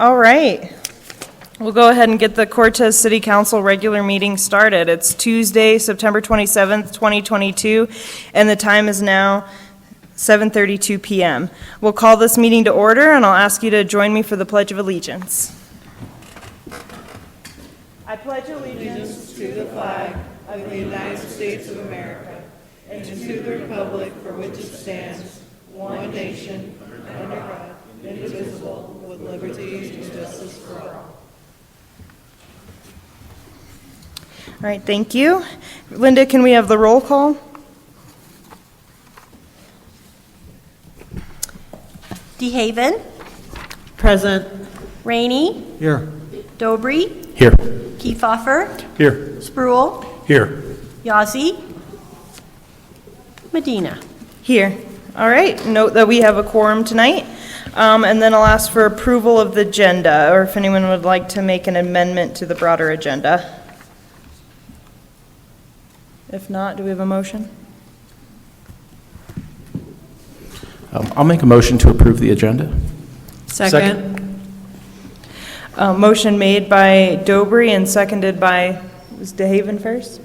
All right. We'll go ahead and get the Cortez City Council regular meeting started. It's Tuesday, September 27th, 2022, and the time is now 7:32 p.m. We'll call this meeting to order, and I'll ask you to join me for the Pledge of Allegiance. I pledge allegiance to the flag of the United States of America and to the republic for which it stands, one nation, under God, indivisible, with liberty and justice for all. All right, thank you. Linda, can we have the roll call? DeHaven. Present. Rainey. Here. Dobry. Here. Kiefhoffer. Here. Spruill. Here. Yazzie. Medina. Here. All right, note that we have a quorum tonight. And then I'll ask for approval of the agenda, or if anyone would like to make an amendment to the broader agenda. If not, do we have a motion? I'll make a motion to approve the agenda. Second. Motion made by Dobry and seconded by, was DeHaven first?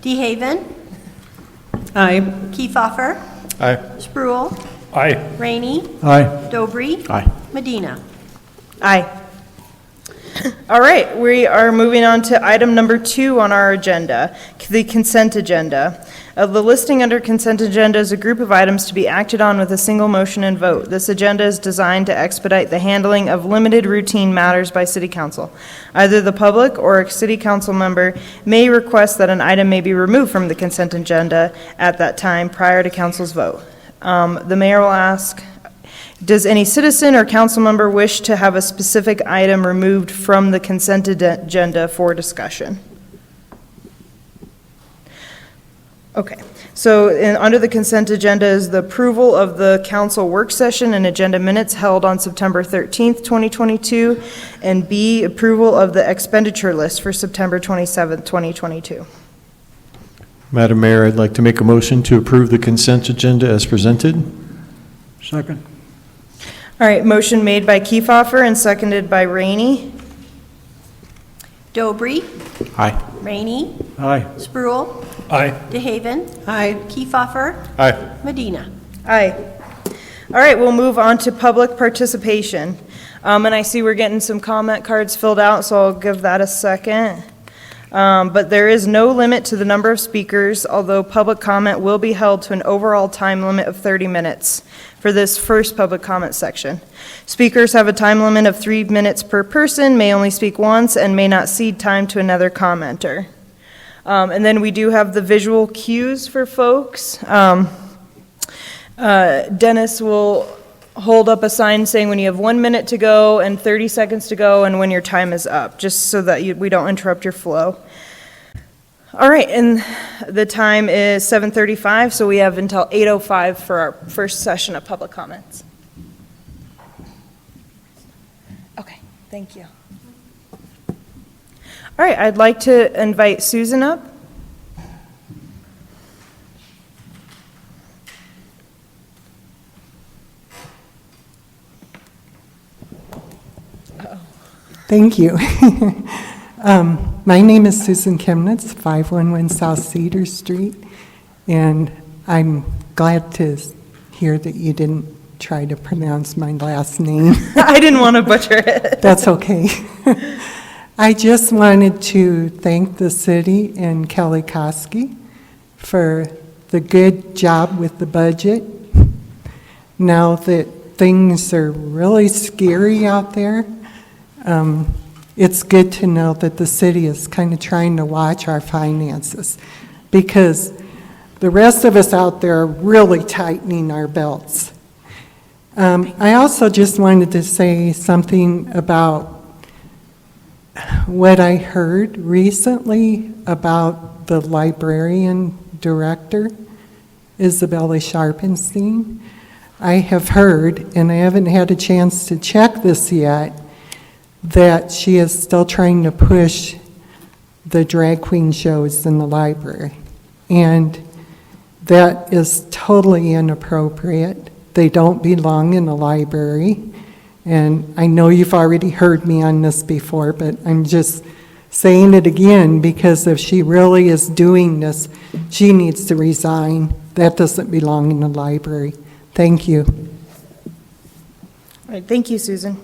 DeHaven. Aye. Kiefhoffer. Aye. Spruill. Aye. Rainey. Aye. Dobry. Aye. Medina. Aye. All right, we are moving on to item number 2 on our agenda, the consent agenda. The listing under consent agenda is a group of items to be acted on with a single motion and vote. This agenda is designed to expedite the handling of limited routine matters by City Council. Either the public or a City Council member may request that an item may be removed from the consent agenda at that time prior to Council's vote. The mayor will ask, does any citizen or council member wish to have a specific item removed from the consent agenda for discussion? Okay, so under the consent agenda is the approval of the council work session and agenda minutes held on September 13th, 2022, and B, approval of the expenditure list for September 27th, 2022. Madam Mayor, I'd like to make a motion to approve the consent agenda as presented. Second. All right, motion made by Kiefhoffer and seconded by Rainey. Dobry. Aye. Rainey. Aye. Spruill. Aye. DeHaven. Aye. Kiefhoffer. Aye. Medina. Aye. All right, we'll move on to public participation. And I see we're getting some comment cards filled out, so I'll give that a second. But there is no limit to the number of speakers, although public comment will be held to an overall time limit of 30 minutes for this first public comment section. Speakers have a time limit of 3 minutes per person, may only speak once, and may not cede time to another commenter. And then we do have the visual cues for folks. Dennis will hold up a sign saying when you have 1 minute to go and 30 seconds to go and when your time is up, just so that we don't interrupt your flow. All right, and the time is 7:35, so we have until 8:05 for our first session of public comments. Okay, thank you. All right, I'd like to invite Susan up. Thank you. My name is Susan Chemnitz, 511 South Cedar Street, and I'm glad to hear that you didn't try to pronounce my last name. I didn't want to butcher it. That's okay. I just wanted to thank the city and Kelly Koski for the good job with the budget. Now that things are really scary out there, it's good to know that the city is kind of trying to watch our finances, because the rest of us out there are really tightening our belts. I also just wanted to say something about what I heard recently about the librarian director, Isabella Sharpenstein. I have heard, and I haven't had a chance to check this yet, that she is still trying to push the drag queen shows in the library. And that is totally inappropriate. they don't belong in the library. And I know you've already heard me on this before, but I'm just saying it again because if she really is doing this, she needs to resign. That doesn't belong in the library. Thank you. All right, thank you, Susan.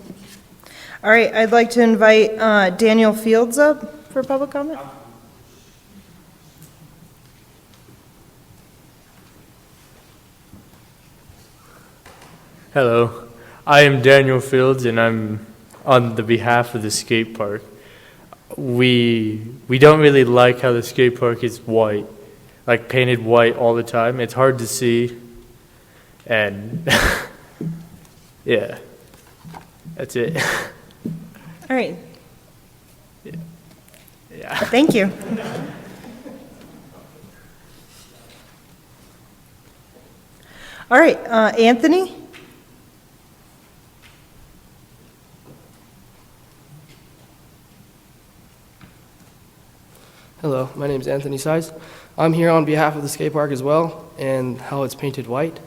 All right, I'd like to invite Daniel Fields up for public comment. Hello, I am Daniel Fields, and I'm on the behalf of the skate park. We don't really like how the skate park is white, like painted white all the time. It's hard to see, and yeah, that's it. All right, Yeah. thank you. All right, Anthony? Hello, my name is Anthony Size. I'm here on behalf of the skate park as well and how it's painted white.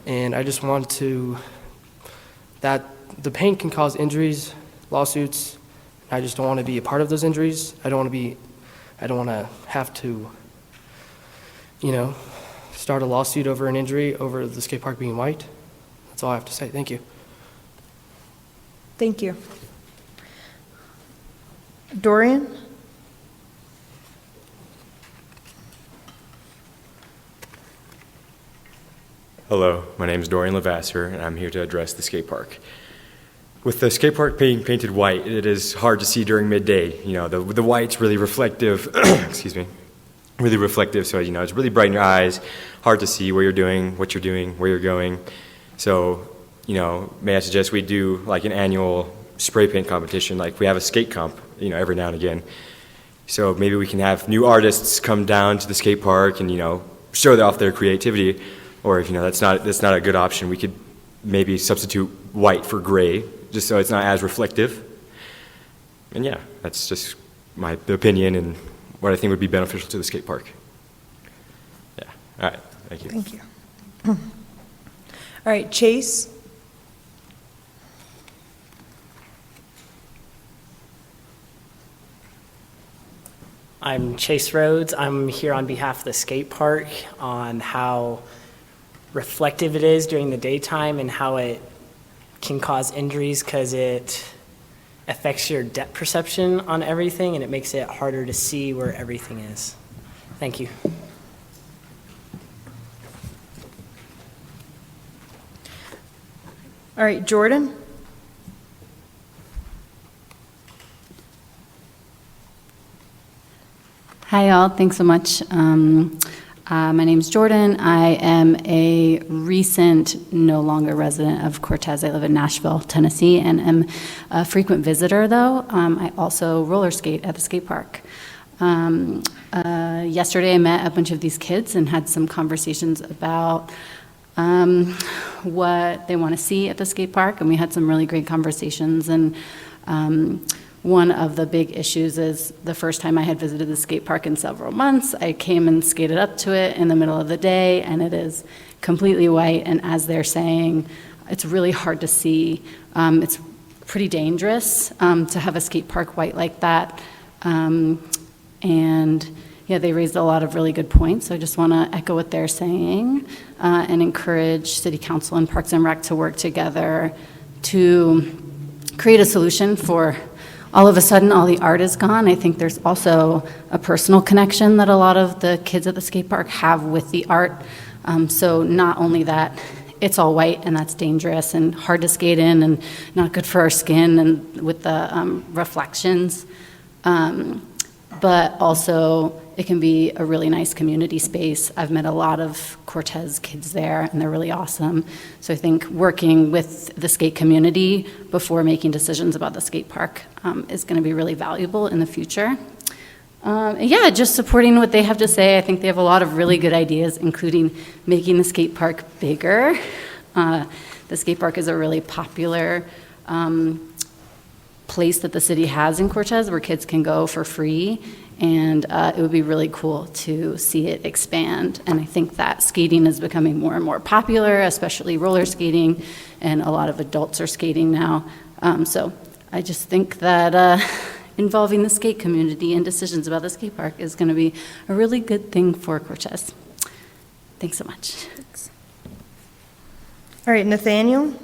And I just want to, that the paint can cause injuries, lawsuits. I just don't want to be a part of those injuries. I don't want to have to, start a lawsuit over an injury over the skate park being white. That's all I have to say. Thank you. Thank you. Dorian? Hello, my name is Dorian Lavasser, and I'm here to address the skate park. With the skate park being painted white, it is hard to see during midday. The white's really reflective, excuse me, really reflective, so, it's really bright in your eyes, hard to see where you're doing, what you're doing, where you're going. So, may I suggest we do like an annual spray paint competition, like we have a skate comp, every now and again. So maybe we can have new artists come down to the skate park and, show off their creativity. Or if that's not a good option, we could maybe substitute white for gray, just so it's not as reflective. And yeah, that's just my opinion and what I think would be beneficial to the skate park. Yeah. All right. Thank you. Thank you. All right, Chase? I'm Chase Rhodes. I'm here on behalf of the skate park on how reflective it is during the daytime and how it can cause injuries because it affects your depth perception on everything and it makes it harder to see where everything is. Thank you. All right, Jordan? Hi, all. Thanks so much. My name is Jordan. I am a recent, no longer resident of Cortez. I live in Nashville, Tennessee, and am a frequent visitor, though. I also roller skate at the skate park. Yesterday, I met a bunch of these kids and had some conversations about what they want to see at the skate park, and we had some really great conversations. And one of the big issues is the first time I had visited the skate park in several months, I came and skated up to it in the middle of the day, and it is completely white, and as they're saying, it's really hard to see. It's pretty dangerous to have a skate park white like that. And yeah, they raised a lot of really good points, so I just want to echo what they're saying and encourage City Council and Parks and Rec to work together to create a solution for all of a sudden all the art is gone. I think there's also a personal connection that a lot of the kids at the skate park have with the art. So not only that it's all white and that's dangerous and hard to skate in and not good for our skin and with the reflections, but also it can be a really nice community space. I've met a lot of Cortez kids there, and they're really awesome. So I think working with the skate community before making decisions about the skate park is going to be really valuable in the future. Yeah, just supporting what they have to say. I think they have a lot of really good ideas, including making the skate park bigger. The skate park is a really popular place that the city has in Cortez where kids can go for free, and it would be really cool to see it expand. And I think that skating is becoming more and more popular, especially roller skating, and a lot of adults are skating now. So I just think that involving the skate community in decisions about the skate park is going to be a really good thing for Cortez. Thanks so much. All right, Nathaniel?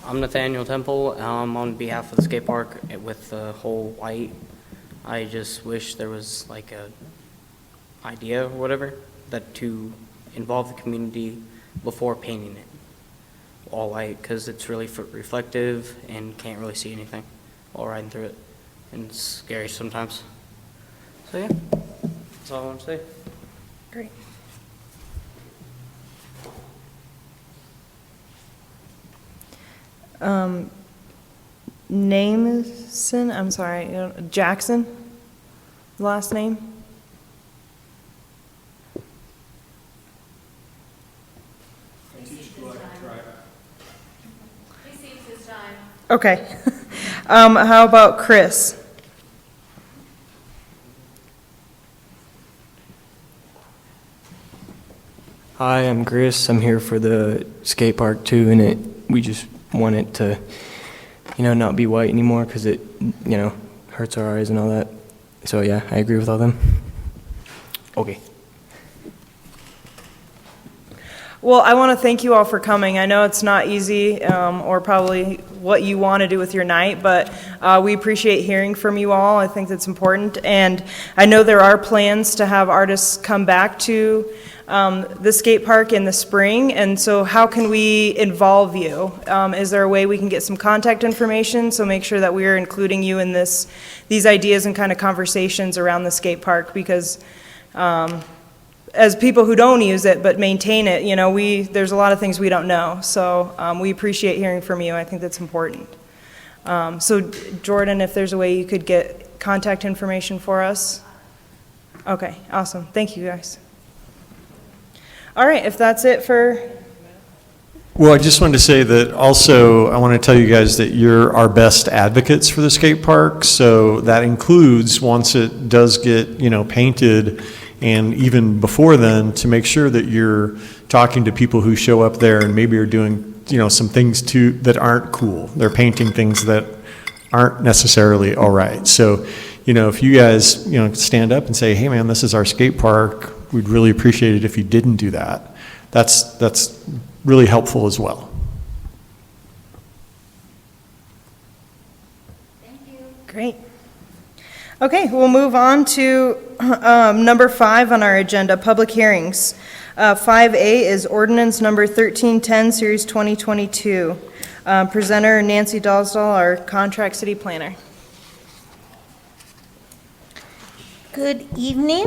I'm Nathaniel Temple. On behalf of the skate park with the whole white. I just wish there was like a idea or whatever that to involve the community before painting it all white, because it's really reflective and can't really see anything while riding through it, and it's scary sometimes. So yeah, that's all I want to say. Great. Nameson, I'm sorry, Jackson, last name? Okay. How about Chris? Hi, I'm Chris. I'm here for the skate park too, and we just want it to, not be white anymore because it, hurts our eyes and all that. So yeah, I agree with all them. Okay. Well, I want to thank you all for coming. I know it's not easy or probably what you want to do with your night, but we appreciate hearing from you all. I think that's important. And I know there are plans to have artists come back to the skate park in the spring. And so how can we involve you? Is there a way we can get some contact information? So make sure that we are including you in these ideas and kind of conversations around the skate park, because as people who don't use it but maintain it, there's a lot of things we don't know. So we appreciate hearing from you. I think that's important. So Jordan, if there's a way you could get contact information for us. Okay, awesome. Thank you, guys. All right, if that's it for... Well, I just wanted to say that also I want to tell you guys that you're our best advocates for the skate park. So that includes, once it does get, painted, and even before then, to make sure that you're talking to people who show up there and maybe are doing, some things too that aren't cool. They're painting things that aren't necessarily all right. So, if you guys, stand up and say, hey man, this is our skate park, we'd really appreciate it if you didn't do that. That's really helpful as well. Thank you. Great. Okay, we'll move on to number 5 on our agenda, public hearings. 5A is ordinance number 1310, series 2022. Presenter Nancy Dalsdall, our contract city planner. Good evening.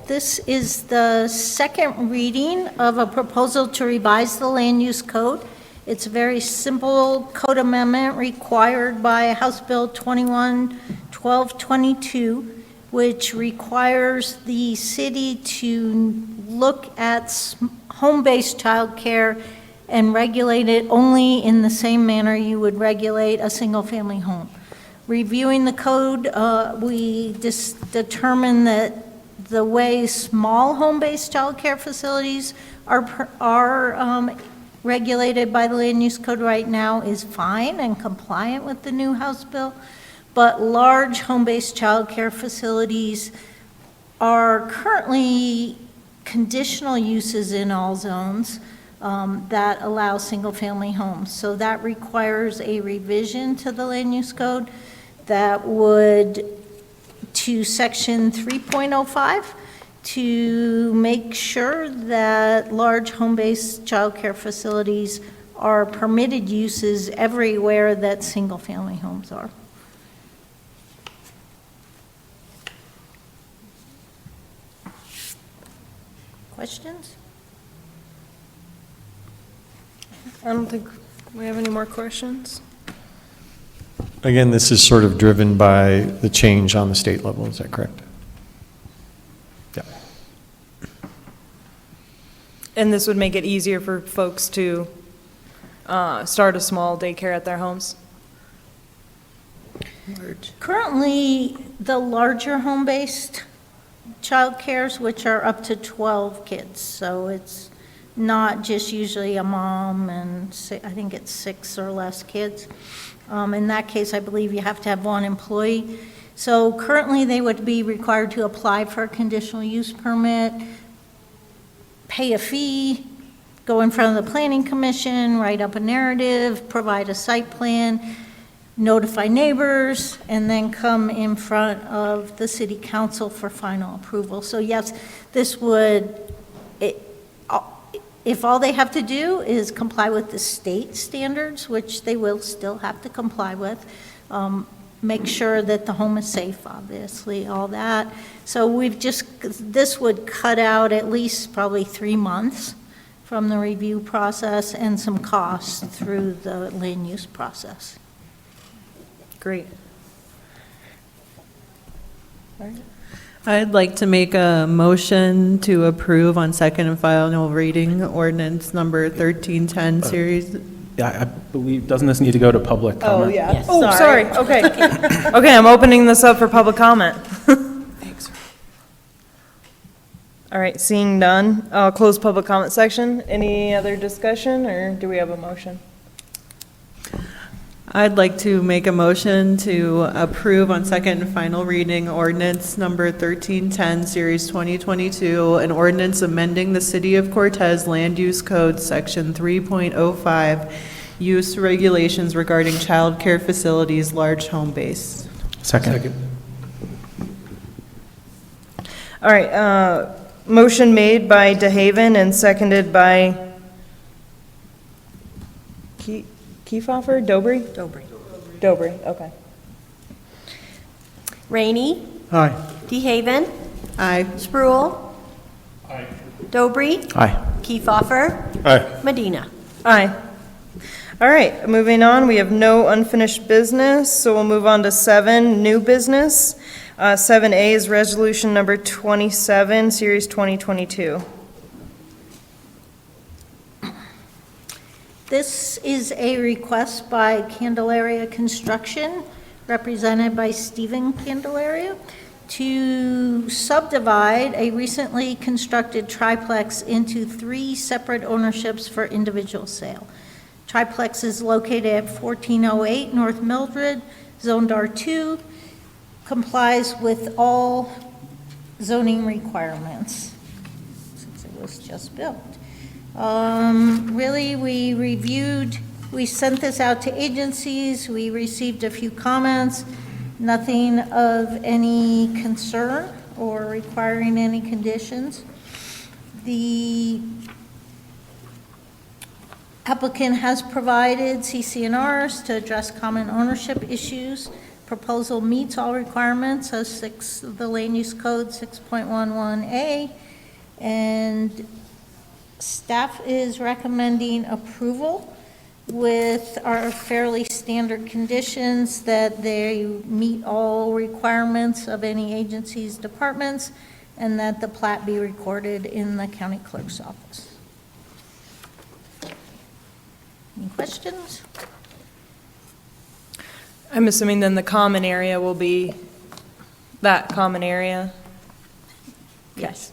This is the second reading of a proposal to revise the land use code. It's a very simple code amendment required by House Bill 21-1222, which requires the city to look at home-based childcare and regulate it only in the same manner you would regulate a single-family home. Reviewing the code, we just determined that the way small home-based childcare facilities are regulated by the land use code right now is fine and compliant with the new House bill, but large home-based childcare facilities are currently conditional uses in all zones that allow single-family homes. So that requires a revision to the land use code that would, to section 3.05, to make sure that large home-based childcare facilities are permitted uses everywhere that single-family homes are. Questions? I don't think we have any more questions. Again, this is sort of driven by the change on the state level, is that correct? Yeah. And this would make it easier for folks to start a small daycare at their homes? Currently, the larger home-based childcares, which are up to 12 kids, so it's not just usually a mom and I think it's 6 or less kids. In that case, I believe you have to have 1 employee. So currently, they would be required to apply for a conditional use permit, pay a fee, go in front of the planning commission, write up a narrative, provide a site plan, notify neighbors, and then come in front of the city council for final approval. So yes, this would, if all they have to do is comply with the state standards, which they will still have to comply with, make sure that the home is safe, obviously, all that. So this would cut out at least probably 3 months from the review process and some costs through the land use process. Great. I'd like to make a motion to approve on second and final reading ordinance number 1310 series. Yeah, I believe, doesn't this need to go to public comment? Oh, yeah. Yes. Oh, sorry, okay. Okay, I'm opening this up for public comment. Thanks. All right, seeing none, I'll close public comment section. Any other discussion, or do we have a motion? I'd like to make a motion to approve on second and final reading ordinance number 1310, Series 2022, an ordinance amending the City of Cortez Land Use Code, Section 3.05, use regulations regarding child care facilities, large home base. Second. All right, motion made by DeHaven and seconded by Kiefhofer, Dobry? Dobry, okay. Rainey. Aye. DeHaven. Aye. Spruill. Aye. Dobry. Aye. Kiefhofer. Aye. Medina. Aye. All right, moving on, we have no unfinished business, so we'll move on to 7, new business. 7A is resolution number 27, series 2022. This is a request by Candelaria Construction, represented by Stephen Candelaria, to subdivide a recently constructed triplex into 3 separate ownerships for individual sale. Triplex is located at 1408 North Mildred, zoned R2, complies with all zoning requirements since it was just built. Really, we sent this out to agencies, we received a few comments, nothing of any concern or requiring any conditions. The applicant has provided CC&Rs to address common ownership issues. Proposal meets all requirements of the Land Use Code 6.11A, and staff is recommending approval with our fairly standard conditions that they meet all requirements of any agency's departments and that the plat be recorded in the county clerk's office. Any questions? I'm assuming then the common area will be that common area? Yes.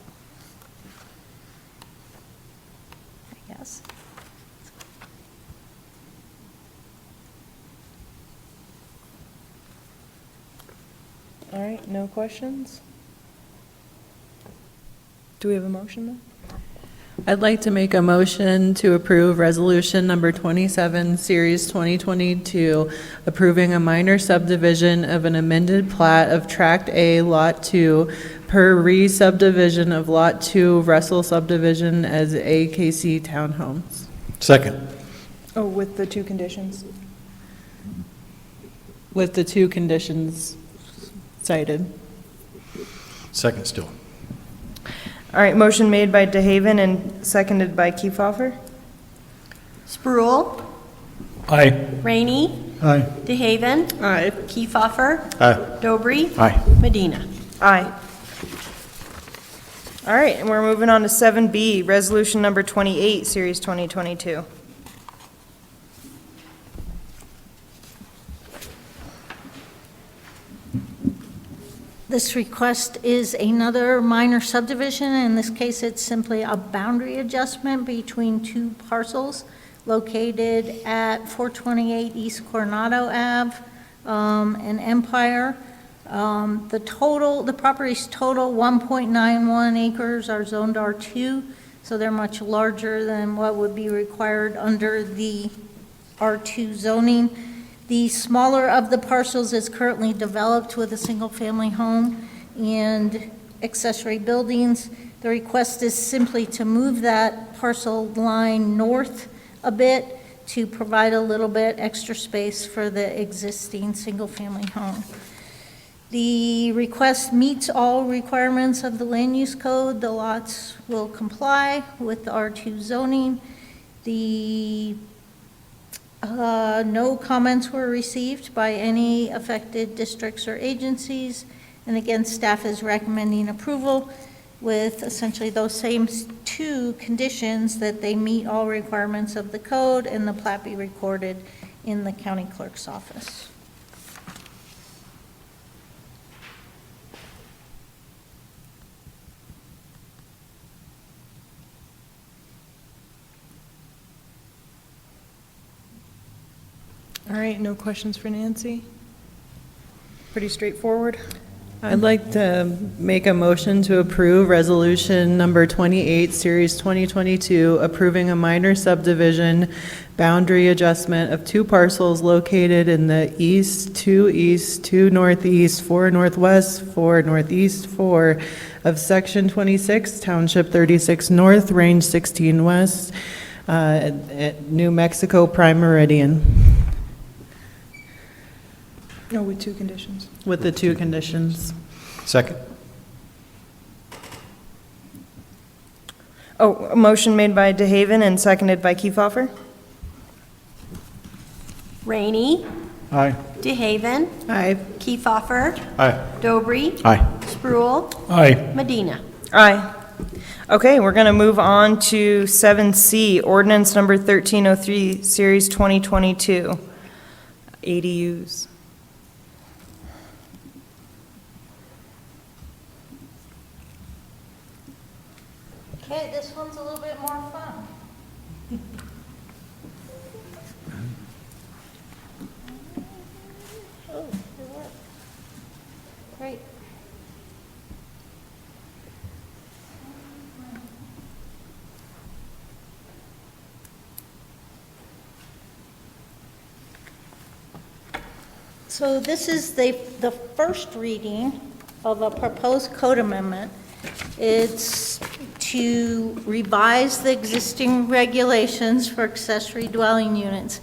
Yes. All right, no questions? Do we have a motion then? I'd like to make a motion to approve resolution number 27, series 2022, approving a minor subdivision of an amended plat of Tract A, Lot 2, per re-subdivision of Lot 2, Russell subdivision as AKC Townhomes. Second. Oh, with the 2 conditions? With the 2 conditions cited. Second still. All right, motion made by DeHaven and seconded by Kiefhofer. Spruill. Aye. Rainey. Aye. DeHaven. Aye. Kiefhofer. Aye. Dobry. Aye. Medina. Aye. All right, and we're moving on to 7B, Resolution Number 28, Series 2022. This request is another minor subdivision. In this case, it's simply a boundary adjustment between two parcels located at 428 East Coronado Ave and Empire. The property's total 1.91 acres are zoned R2, so they're much larger than what would be required under the R2 zoning. The smaller of the parcels is currently developed with a single-family home and accessory buildings. The request is simply to move that parcel line north a bit to provide a little bit extra space for the existing single-family home. The request meets all requirements of the land use code. The lots will comply with the R2 zoning. No comments were received by any affected districts or agencies. And again, staff is recommending approval with essentially those same two conditions, that they meet all requirements of the code and the plat be recorded in the county clerk's office. All right, no questions for Nancy? Pretty straightforward. I'd like to make a motion to approve Resolution Number 28, Series 2022, approving a minor subdivision boundary adjustment of two parcels located in the east, 2 northeast, 4 northwest, 4 northeast, 4 of Section 26, Township 36 North, Range 16 West, at New Mexico Prime Meridian. No, with two conditions. With the two conditions. Second. Oh, a motion made by DeHaven and seconded by Kiefhoffer. Rainey. Aye. DeHaven. Aye. Kiefhoffer. Aye. Dobry. Aye. Spruill. Aye. Medina. Aye. Okay, we're going to move on to 7C, Ordinance Number 1303, Series 2022, ADUs. Okay, this one's a little bit more fun. Oh, it worked. Great. So this is the first reading of a proposed code amendment. It's to revise the existing regulations for accessory dwelling units.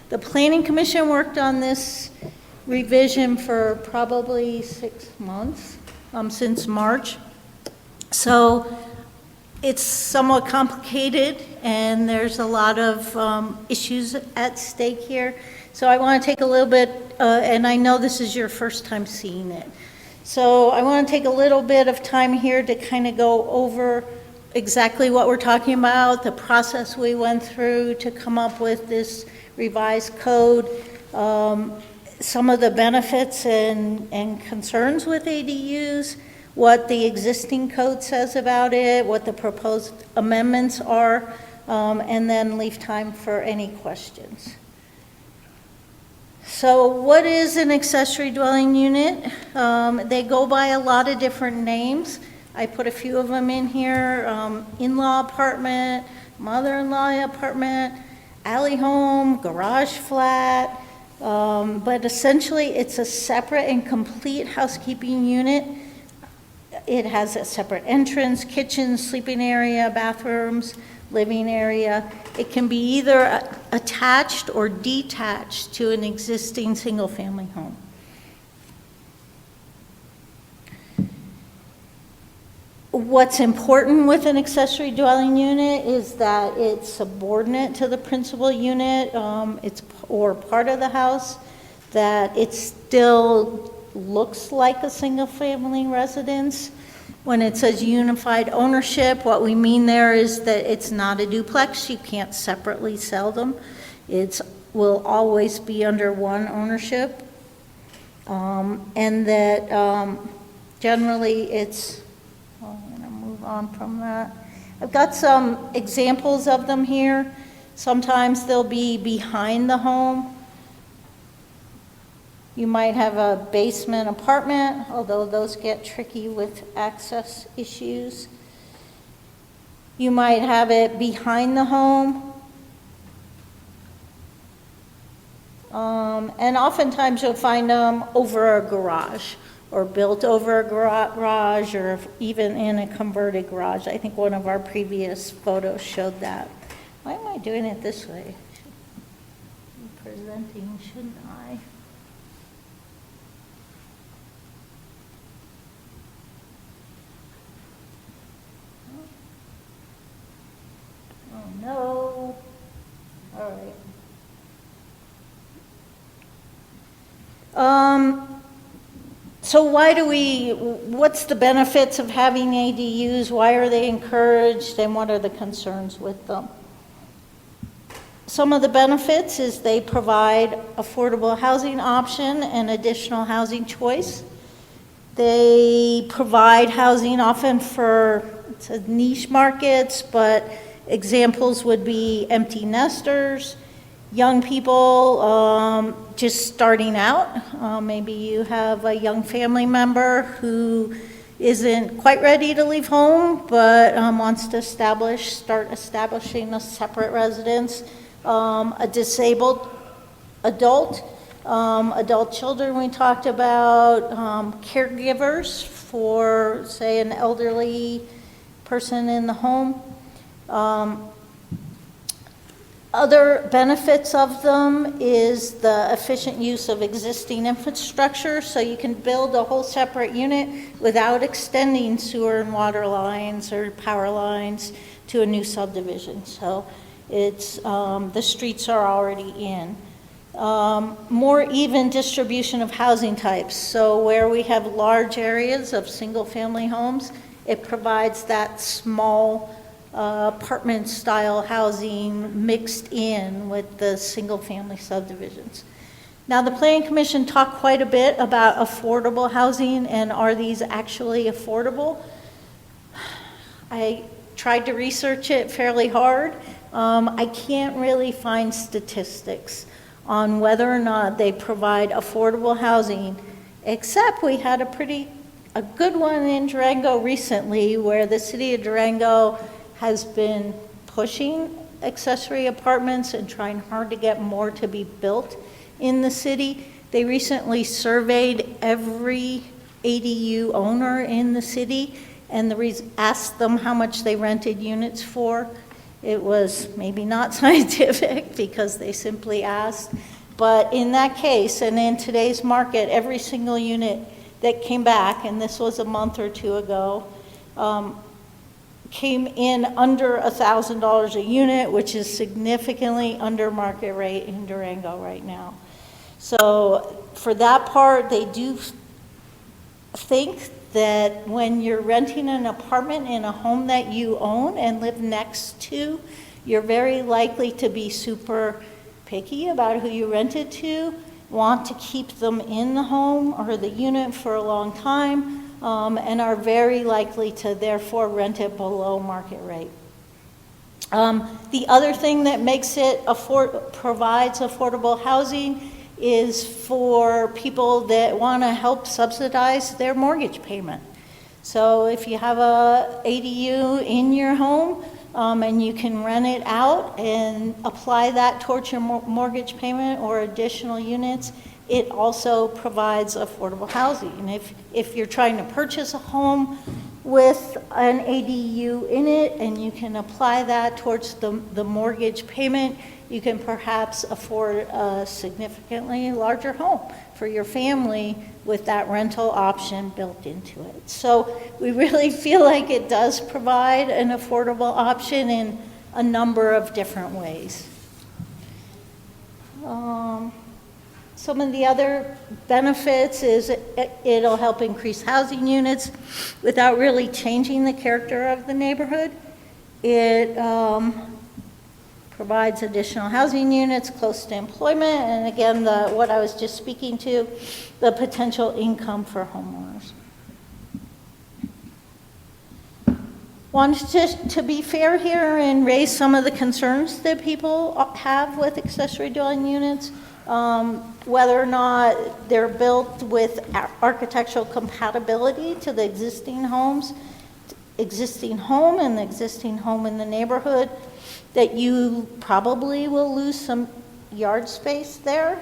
The Planning Commission worked on this revision for probably 6 months, since March. So it's somewhat complicated, and there's a lot of issues at stake here. So I want to take a little bit, and I know this is your first time seeing it. So I want to take a little bit of time here to kind of go over exactly what we're talking about, the process we went through to come up with this revised code, some of the benefits and concerns with ADUs, what the existing code says about it, what the proposed amendments are, and then leave time for any questions. So what is an accessory dwelling unit? They go by a lot of different names. I put a few of them in here: in-law apartment, mother-in-law apartment, alley home, garage flat. But essentially, it's a separate and complete housekeeping unit. It has a separate entrance, kitchen, sleeping area, bathrooms, living area. It can be either attached or detached to an existing single-family home. What's important with an accessory dwelling unit is that it's subordinate to the principal unit, or part of the house, that it still looks like a single-family residence. When it says unified ownership, what we mean there is that it's not a duplex. You can't separately sell them. It will always be under one ownership. And that generally it's, I'm going to move on from that. I've got some examples of them here. Sometimes they'll be behind the home. You might have a basement apartment, although those get tricky with access issues. You might have it behind the home. And oftentimes you'll find them over a garage or built over a garage or even in a converted garage. I think one of our previous photos showed that. Why am I doing it this way? I'm presenting, shouldn't I? Oh, no. All right. So what's the benefits of having ADUs? Why are they encouraged and what are the concerns with them? Some of the benefits is they provide affordable housing option and additional housing choice. They provide housing often for niche markets, but examples would be empty nesters, young people just starting out. Maybe you have a young family member who isn't quite ready to leave home, but wants to start establishing a separate residence. A disabled adult, adult children we talked about, caregivers for, say, an elderly person in the home. Other benefits of them is the efficient use of existing infrastructure, so you can build a whole separate unit without extending sewer and water lines or power lines to a new subdivision. So it's the streets are already in. More even distribution of housing types. So where we have large areas of single-family homes, it provides that small apartment-style housing mixed in with the single-family subdivisions. Now, the Planning Commission talked quite a bit about affordable housing, and are these actually affordable? I tried to research it fairly hard. I can't really find statistics on whether or not they provide affordable housing, except we had a good one in Durango recently where the city of Durango has been pushing accessory apartments and trying hard to get more to be built in the city. They recently surveyed every ADU owner in the city and asked them how much they rented units for. It was maybe not scientific because they simply asked, but in that case, and in today's market, every single unit that came back, and this was a month or two ago, came in under $1,000 a unit, which is significantly under market rate in Durango right now. So for that part, they do think that when you're renting an apartment in a home that you own and live next to, you're very likely to be super picky about who you rent it to, want to keep them in the home or the unit for a long time, and are very likely to therefore rent it below market rate. The other thing that makes it provides affordable housing is for people that want to help subsidize their mortgage payment. So if you have a ADU in your home and you can rent it out and apply that towards your mortgage payment or additional units, it also provides affordable housing. And if you're trying to purchase a home with an ADU in it and you can apply that towards the mortgage payment, you can perhaps afford a significantly larger home for your family with that rental option built into it. So we really feel like it does provide an affordable option in a number of different ways. Some of the other benefits is it'll help increase housing units without really changing the character of the neighborhood. It provides additional housing units close to employment, and again, what I was just speaking to, the potential income for homeowners. Wanted to be fair here and raise some of the concerns that people have with accessory dwelling units, whether or not they're built with architectural compatibility to the existing home and the existing home in the neighborhood, that you probably will lose some yard space there.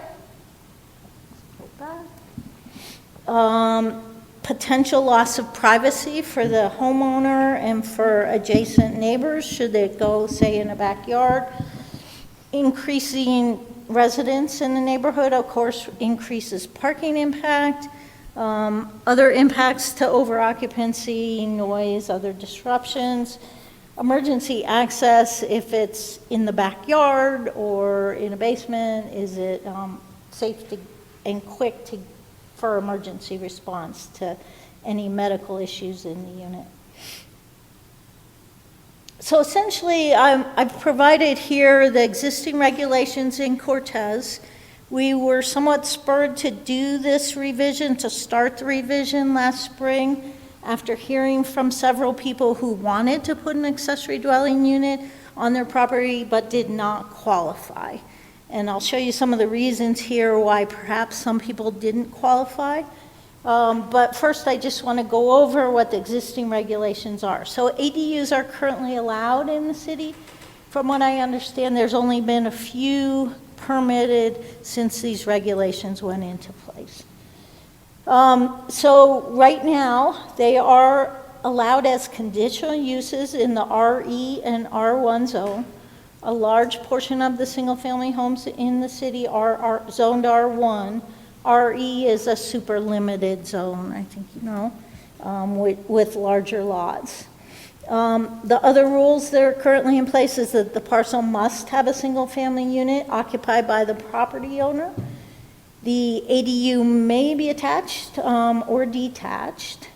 Potential loss of privacy for the homeowner and for adjacent neighbors should they go, say, in a backyard. Increasing residents in the neighborhood, of course, increases parking impact. Other impacts to overoccupancy, noise, other disruptions. Emergency access, if it's in the backyard or in a basement, is it safe and quick for emergency response to any medical issues in the unit. So essentially, I've provided here the existing regulations in Cortez. We were somewhat spurred to do this revision, to start the revision last spring, after hearing from several people who wanted to put an accessory dwelling unit on their property but did not qualify. And I'll show you some of the reasons here why perhaps some people didn't qualify. But first, I just want to go over what the existing regulations are. So ADUs are currently allowed in the city. From what I understand, there's only been a few permitted since these regulations went into place. So right now, they are allowed as conditional uses in the RE and R1 zone. A large portion of the single-family homes in the city are zoned R1. RE is a super limited zone, I think you know, with larger lots. The other rules that are currently in place is that the parcel must have a single-family unit occupied by the property owner. The ADU may be attached or detached.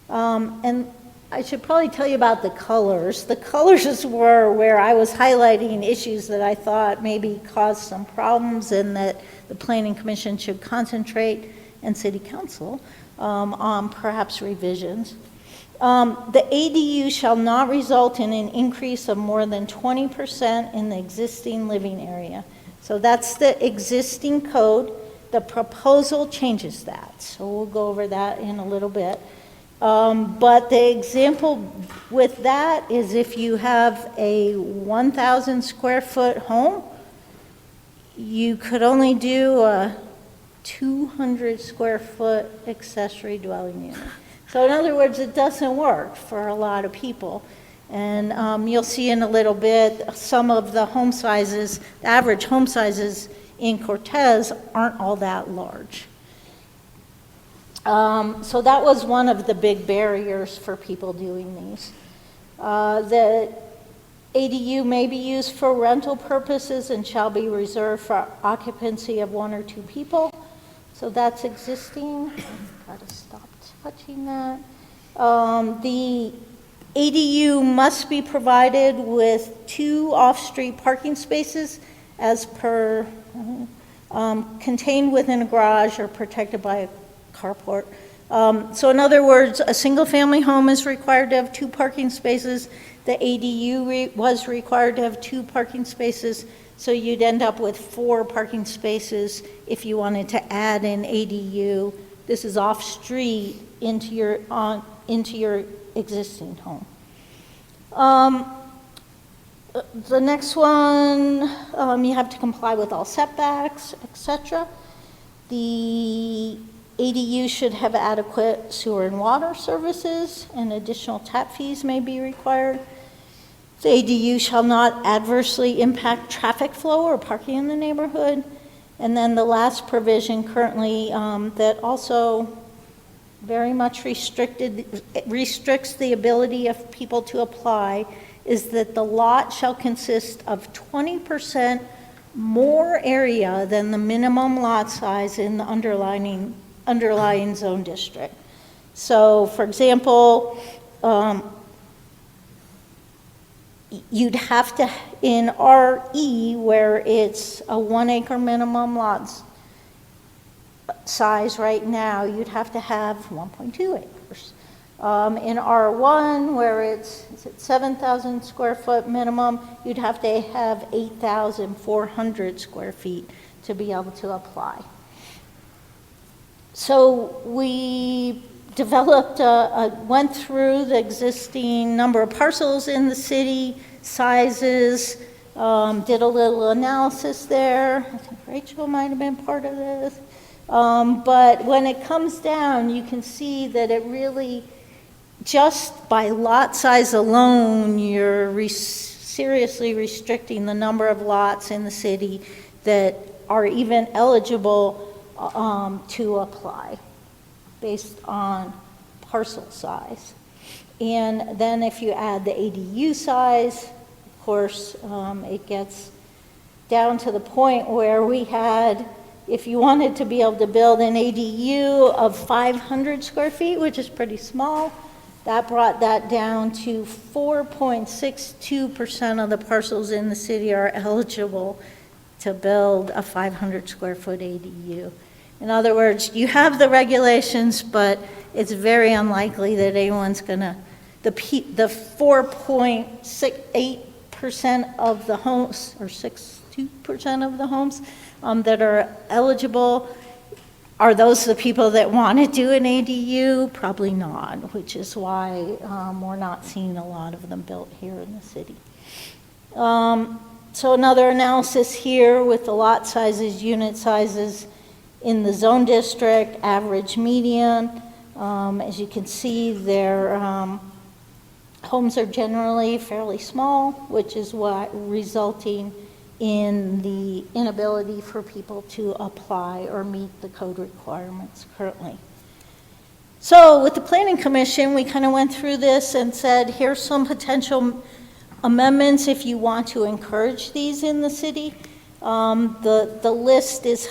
And I should probably tell you about the colors. The colors were where I was highlighting issues that I thought maybe caused some problems and that the Planning Commission should concentrate, and City Council, on perhaps revisions. The ADU shall not result in an increase of more than 20% in the existing living area. So that's the existing code. The proposal changes that. So we'll go over that in a little bit. But the example with that is if you have a 1,000 square foot home, you could only do a 200 square foot accessory dwelling unit. So in other words, it doesn't work for a lot of people. And you'll see in a little bit some of the home sizes, the average home sizes in Cortez aren't all that large. So that was one of the big barriers for people doing these. The ADU may be used for rental purposes and shall be reserved for occupancy of 1 or 2 people. So that's existing. I've got to stop touching that. The ADU must be provided with 2 off-street parking spaces as per contained within a garage or protected by a carport. So in other words, a single-family home is required to have 2 parking spaces. The ADU was required to have 2 parking spaces, so you'd end up with 4 parking spaces if you wanted to add an ADU. This is off-street into your existing home. The next one, you have to comply with all setbacks, etc. The ADU should have adequate sewer and water services, and additional tap fees may be required. The ADU shall not adversely impact traffic flow or parking in the neighborhood. And then the last provision currently that also very much restricts the ability of people to apply is that the lot shall consist of 20% more area than the minimum lot size in the underlying zone district. So, for example, you'd have to, in RE, where it's a 1 acre minimum lot size right now, you'd have to have 1.2 acres. In R1, where it's 7,000 square foot minimum, you'd have to have 8,400 square feet to be able to apply. So we developed, went through the existing number of parcels in the city, sizes, did a little analysis there. I think Rachel might have been part of this. But when it comes down, you can see that it really, just by lot size alone, you're seriously restricting the number of lots in the city that are even eligible to apply based on parcel size. And then if you add the ADU size, of course, it gets down to the point where we had, if you wanted to be able to build an ADU of 500 square feet, which is pretty small, that brought that down to 4.62% of the parcels in the city are eligible to build a 500 square foot ADU. In other words, you have the regulations, but it's very unlikely that anyone's gonna, the 4.68% of the homes, or 62% of the homes that are eligible, are those the people that want to do an ADU? Probably not, which is why we're not seeing a lot of them built here in the city. So another analysis here with the lot sizes, unit sizes in the zone district, average median. As you can see, their homes are generally fairly small, which is what resulting in the inability for people to apply or meet the code requirements currently. So with the Planning Commission, we kind of went through this and said, here's some potential amendments if you want to encourage these in the city. The list is,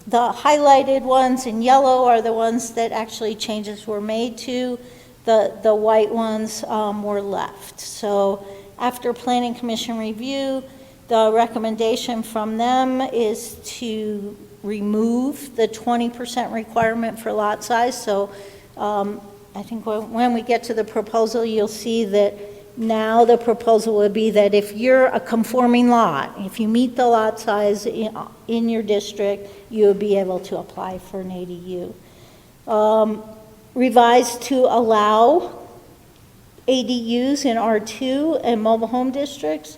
the highlighted ones in yellow are the ones that actually changes were made to. The white ones were left. So after Planning Commission review, the recommendation from them is to remove the 20% requirement for lot size. So I think when we get to the proposal, you'll see that now the proposal would be that if you're a conforming lot, if you meet the lot size in your district, you would be able to apply for an ADU. Revised to allow ADUs in R2 and mobile home districts.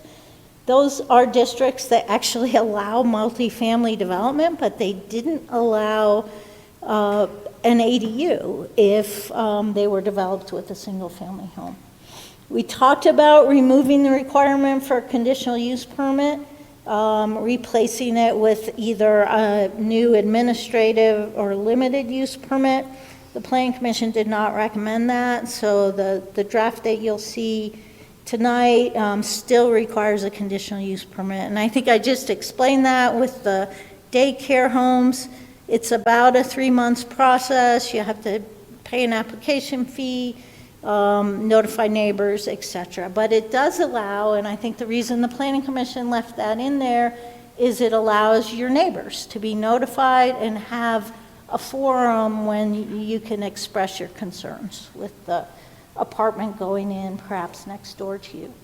Those are districts that actually allow multifamily development, but they didn't allow an ADU if they were developed with a single family home. We talked about removing the requirement for a conditional use permit, replacing it with either a new administrative or limited use permit. The Planning Commission did not recommend that, so the draft that you'll see tonight still requires a conditional use permit. And I think I just explained that with the daycare homes. It's about a 3 months process. You have to pay an application fee, notify neighbors, etc. But it does allow, and I think the reason the Planning Commission left that in there is it allows your neighbors to be notified and have a forum when you can express your concerns with the apartment going in perhaps next door to you.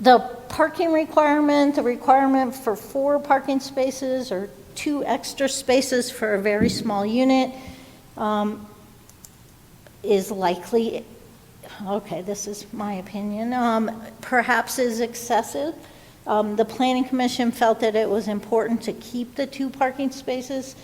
The parking requirement, the requirement for 4 parking spaces or 2 extra spaces for a very small unit is likely, okay, this is my opinion, perhaps is excessive. The Planning Commission felt that it was important to keep the 2 parking spaces,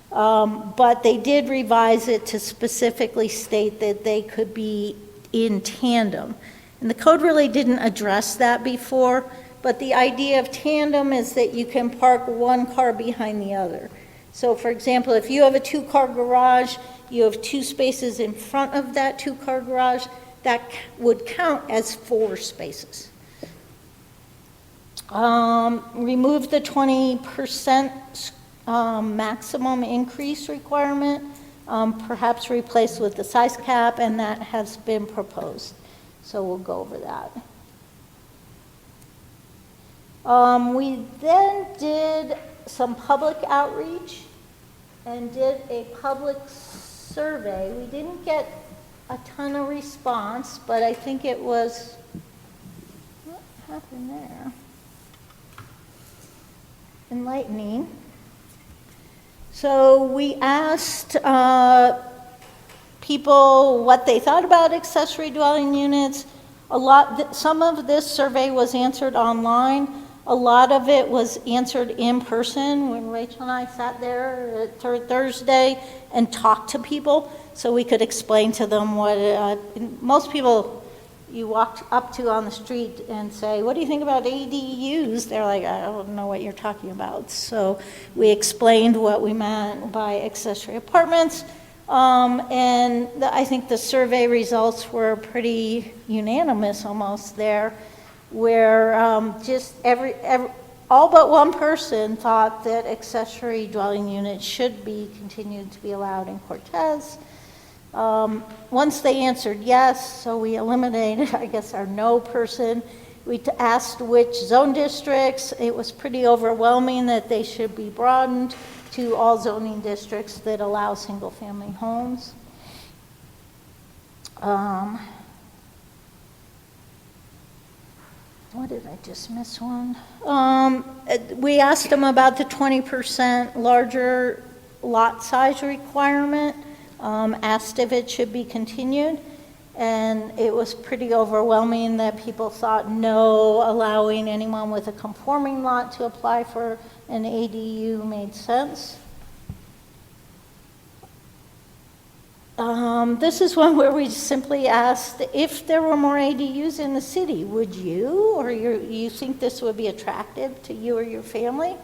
but they did revise it to specifically state that they could be in tandem. And the code really didn't address that before, but the idea of tandem is that you can park 1 car behind the other. So for example, if you have a 2-car garage, you have 2 spaces in front of that 2-car garage, that would count as 4 spaces. Remove the 20% maximum increase requirement, perhaps replace with the size cap, and that has been proposed. So we'll go over that. We then did some public outreach and did a public survey. We didn't get a ton of response, but I think it was, what happened there? Enlightening. So we asked people what they thought about accessory dwelling units. Some of this survey was answered online. A lot of it was answered in person when Rachel and I sat there Thursday and talked to people so we could explain to them what most people you walked up to on the street and say, what do you think about ADUs? They're like, I don't know what you're talking about. So we explained what we meant by accessory apartments. And I think the survey results were pretty unanimous almost there, where just all but one person thought that accessory dwelling units should be continued to be allowed in Cortez. Once they answered yes, so we eliminated, I guess, our no person. We asked which zone districts. It was pretty overwhelming that they should be broadened to all zoning districts that allow single-family homes. What did I just miss one? We asked them about the 20% larger lot size requirement, asked if it should be continued, and it was pretty overwhelming that people thought no, allowing anyone with a conforming lot to apply for an ADU made sense. This is one where we simply asked if there were more ADUs in the city, would you, or you think this would be attractive to you or your family?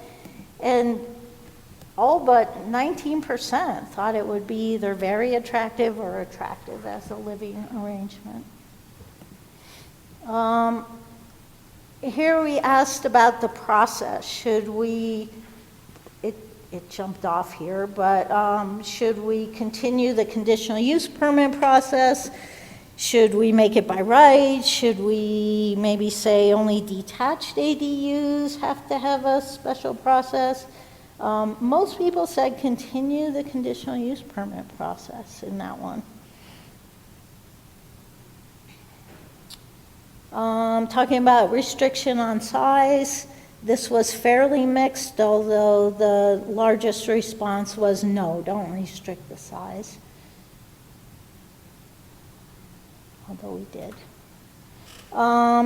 And all but 19% thought it would be either very attractive or attractive as a living arrangement. Here we asked about the process. Should we, it jumped off here, but should we continue the conditional use permit process? Should we make it by right? Should we maybe say only detached ADUs have to have a special process? Most people said continue the conditional use permit process in that one. Talking about restriction on size, this was fairly mixed, although the largest response was no, don't restrict the size. Although we did.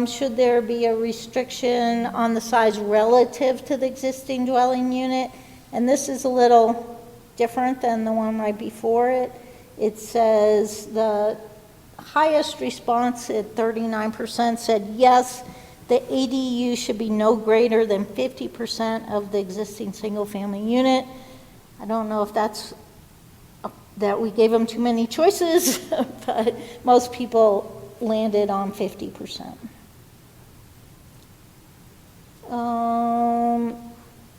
Should there be a restriction on the size relative to the existing dwelling unit? And this is a little different than the one right before it. It says the highest response at 39% said yes, the ADU should be no greater than 50% of the existing single-family unit. I don't know if that's that we gave them too many choices, but most people landed on 50%.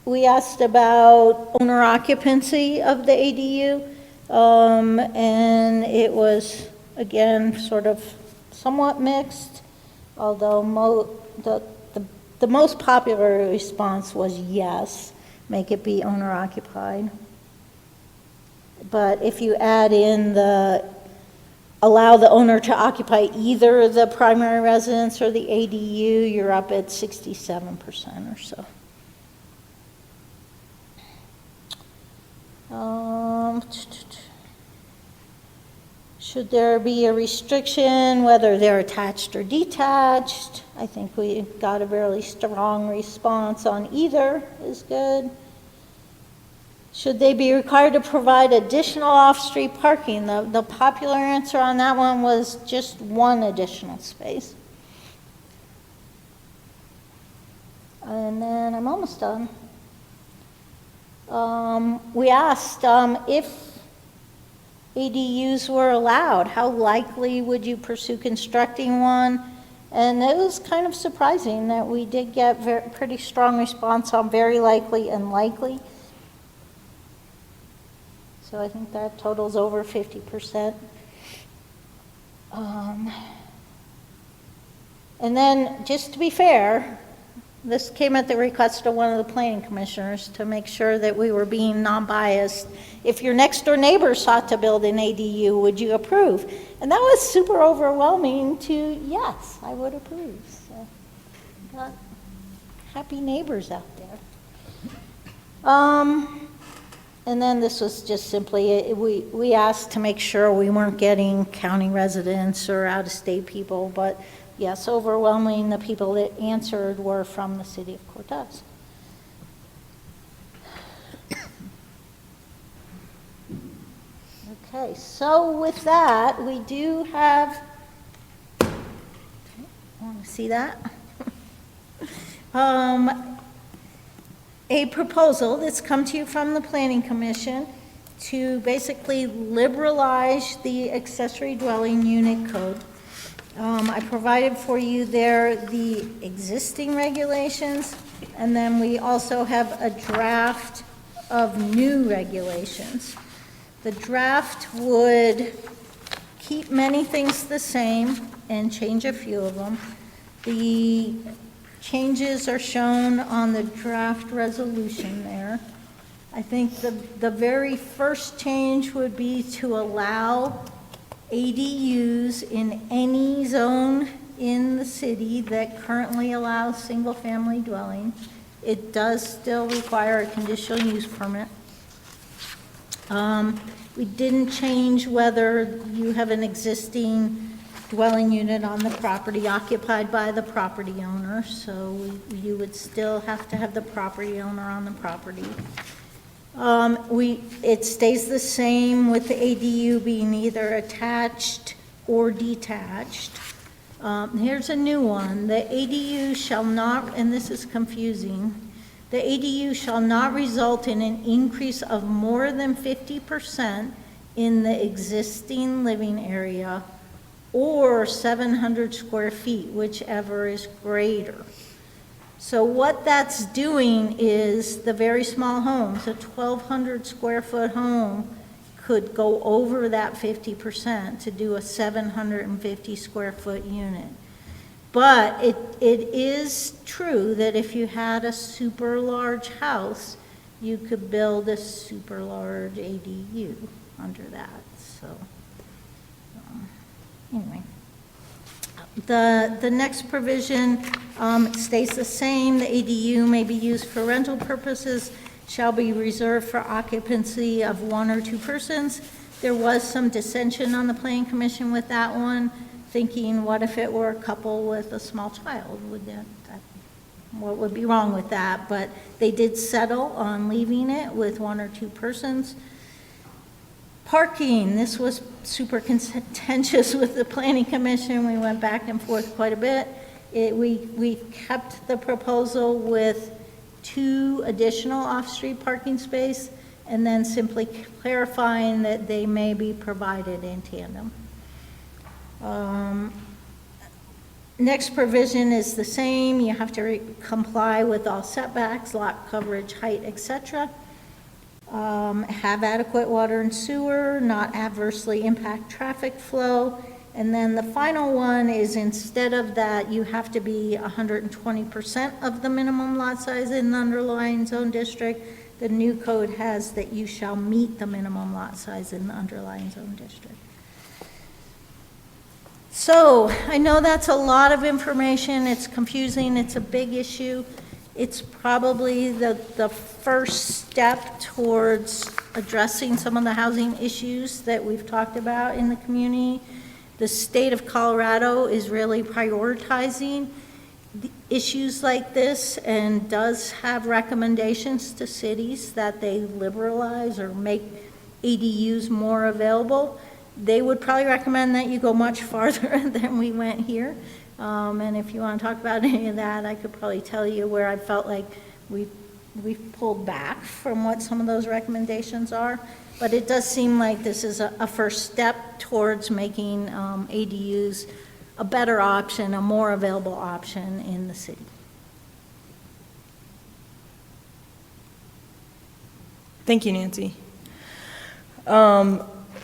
We asked about owner occupancy of the ADU, and it was, again, sort of somewhat mixed, although the most popular response was yes, make it be owner occupied. But if you add in allow the owner to occupy either the primary residence or the ADU, you're up at 67% or so. Should there be a restriction whether they're attached or detached? I think we got a very strong response on either is good. Should they be required to provide additional off-street parking? The popular answer on that one was just one additional space. And then I'm almost done. We asked if ADUs were allowed, how likely would you pursue constructing one? And it was kind of surprising that we did get pretty strong response on very likely and likely. So I think that totals over 50%. And then, just to be fair, this came at the request of one of the planning commissioners to make sure that we were being non-biased. If your next door neighbor sought to build an ADU, would you approve? And that was super overwhelming to yes, I would approve. So, got happy neighbors out there. And then this was just simply, we asked to make sure we weren't getting county residents or out-of-state people, but yes, overwhelming, the people that answered were from the city of Cortez. Okay, so with that, we do have, want to see that? A proposal that's come to you from the Planning Commission to basically liberalize the accessory dwelling unit code. I provided for you there the existing regulations, and then we also have a draft of new regulations. The draft would keep many things the same and change a few of them. The changes are shown on the draft resolution there. I think the very first change would be to allow ADUs in any zone in the city that currently allows single-family dwelling. It does still require a conditional use permit. We didn't change whether you have an existing dwelling unit on the property occupied by the property owner, so you would still have to have the property owner on the property. It stays the same with the ADU being either attached or detached. Here's a new one. The ADU shall not, and this is confusing, the ADU shall not result in an increase of more than 50% in the existing living area or 700 square feet, whichever is greater. So what that's doing is the very small homes, a 1,200 square foot home could go over that 50% to do a 750 square foot unit. But it is true that if you had a super large house, you could build a super large ADU under that, so. Anyway, the next provision stays the same. The ADU may be used for rental purposes, shall be reserved for occupancy of one or two persons. There was some dissension on the Planning Commission with that one, thinking, what if it were a couple with a small child? What would be wrong with that? But they did settle on leaving it with one or two persons. Parking, this was super contentious with the Planning Commission. We went back and forth quite a bit. We kept the proposal with 2 additional off-street parking space and then simply clarifying that they may be provided in tandem. Next provision is the same. You have to comply with all setbacks, lot coverage, height, etc. Have adequate water and sewer, not adversely impact traffic flow. And then the final one is, instead of that, you have to be 120% of the minimum lot size in the underlying zone district. The new code has that you shall meet the minimum lot size in the underlying zone district. So I know that's a lot of information. It's confusing. It's a big issue. It's probably the first step towards addressing some of the housing issues that we've talked about in the community. The state of Colorado is really prioritizing the issues like this and does have recommendations to cities that they liberalize or make ADUs more available. They would probably recommend that you go much farther than we went here. And if you want to talk about any of that, I could probably tell you where I felt like we've pulled back from what some of those recommendations are. But it does seem like this is a first step towards making ADUs a better option, a more available option in the city. Thank you, Nancy.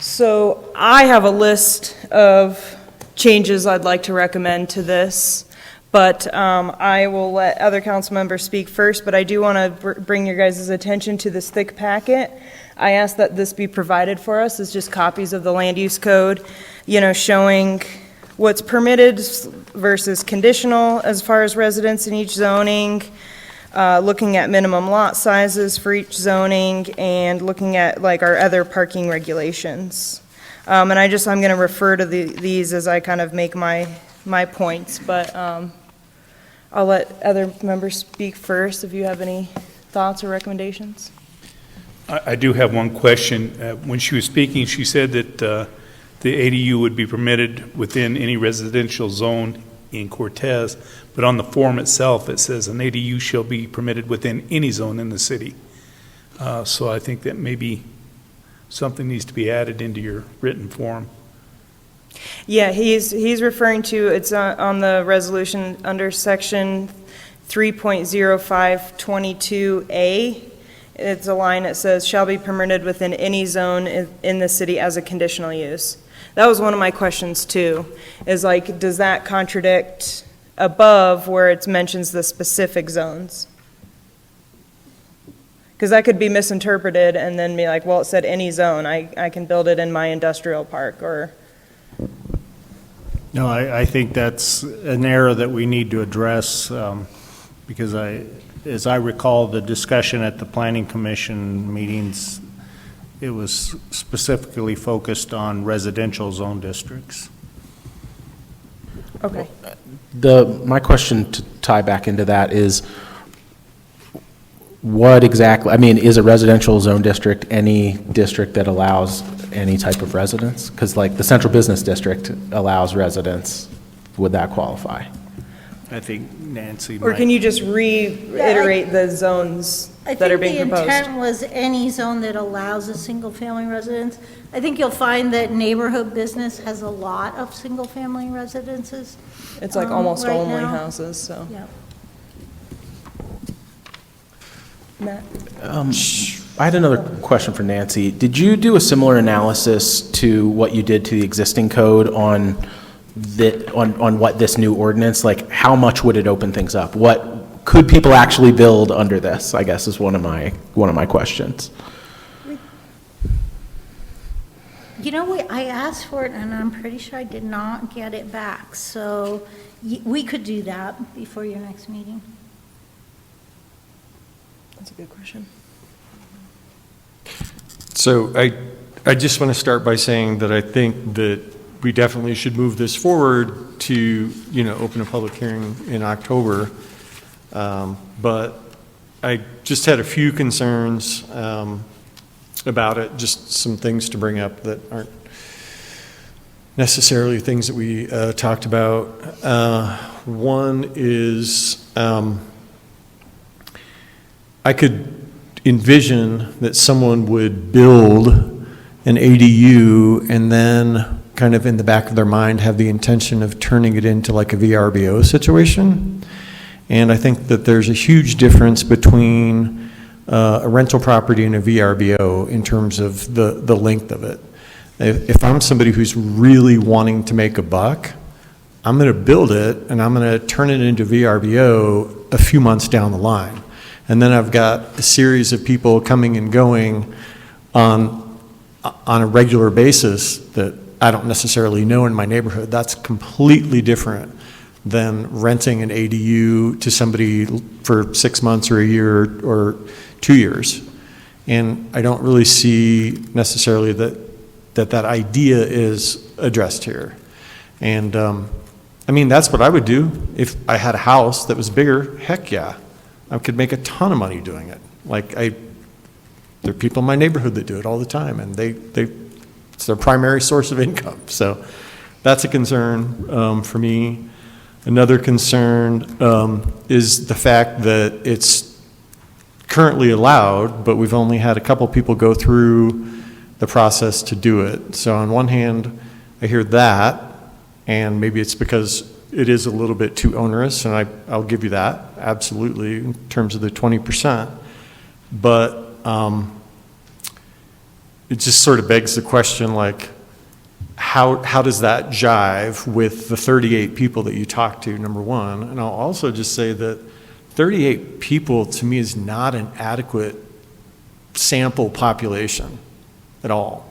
So I have a list of changes I'd like to recommend to this, but I will let other council members speak first, but I do want to bring your guys' attention to this thick packet. I ask that this be provided for us as just copies of the land use code, showing what's permitted versus conditional as far as residents in each zoning, looking at minimum lot sizes for each zoning, and looking at like our other parking regulations. And I'm going to refer to these as I kind of make my points, but I'll let other members speak first if you have any thoughts or recommendations. I do have one question. When she was speaking, she said that the ADU would be permitted within any residential zone in Cortez, but on the form itself, it says an ADU shall be permitted within any zone in the city. So I think that maybe something needs to be added into your written form. Yeah, he's referring to, it's on the resolution under section 3.0522A. It's a line that says, shall be permitted within any zone in the city as a conditional use. That was one of my questions too, is like, does that contradict above where it mentions the specific zones? Because that could be misinterpreted and then be like, well, it said any zone. I can build it in my industrial park or... No, I think that's an error that we need to address because as I recall the discussion at the Planning Commission meetings, it was specifically focused on residential zone districts. Okay. My question to tie back into that is, what exactly, is a residential zone district any district that allows any type of residence? Because like the central business district allows residents, would that qualify? I think Nancy Or can you just reiterate the zones that are being I think the proposed? intent was any zone that allows a single-family residence. I think you'll find that neighborhood business has a lot of single-family residences. It's like almost right only now. houses, so. Yeah. Matt? I had another question for Nancy. Did you do a similar analysis to what you did to the existing code on what this new ordinance, like how much would it open things up? What could people actually build under this, I guess, is one of my questions. I asked for it, and I'm pretty sure I did not get it back. So we could do that before your next meeting. That's a good question. So I just want to start by saying that I think that we definitely should move this forward to, open a public hearing in October. But I just had a few concerns about it, just some things to bring up that aren't necessarily things that we talked about. One is I could envision that someone would build an ADU and then kind of in the back of their mind have the intention of turning it into like a VRBO situation. And I think that there's a huge difference between a rental property and a VRBO in terms of the length of it. If I'm somebody who's really wanting to make a buck, I'm going to build it and I'm going to turn it into VRBO a few months down the line. And then I've got a series of people coming and going on a regular basis that I don't necessarily know in my neighborhood. That's completely different than renting an ADU to somebody for 6 months or a year or 2 years. And I don't really see necessarily that idea is addressed here. And that's what I would do if I had a house that was bigger. Heck yeah, I could make a ton of money doing it. There are people in my neighborhood that do it all the time, and it's their primary source of income. So that's a concern for me. Another concern is the fact that it's currently allowed, but we've only had a couple people go through the process to do it. So on one hand, I hear that, And maybe it's because it is a little bit too onerous, and I'll give you that, absolutely, in terms of the 20%. But it just sort of begs the question, like, how does that jive with the 38 people that you talked to, number one? And I'll also just say that 38 people, to me, is not an adequate sample population at all.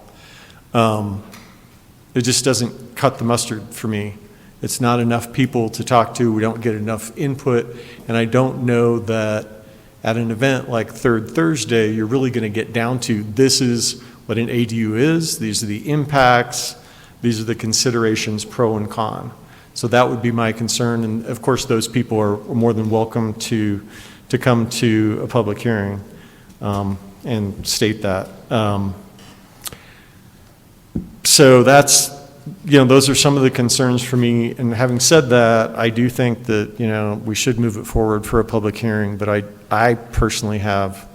It just doesn't cut the mustard for me. It's not enough people to talk to. We don't get enough input. And I don't know that at an event like Third Thursday, you're really going to get down to this is what an ADU is. These are the impacts. These are the considerations, pro and con. So that would be my concern. And of course, those people are more than welcome to come to a public hearing and state that. So that's, those are some of the concerns for me. And having said that, I do think that, we should move it forward for a public hearing, but I personally have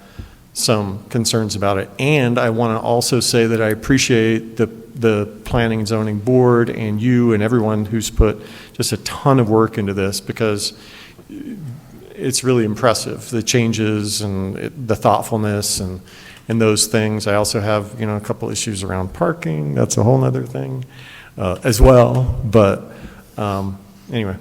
some concerns about it. And I want to also say that I appreciate the Planning and Zoning Board and you and everyone who's put just a ton of work into this, because it's really impressive, the changes and the thoughtfulness and those things. I also have, a couple issues around parking. That's a whole nother thing as well. But anyway.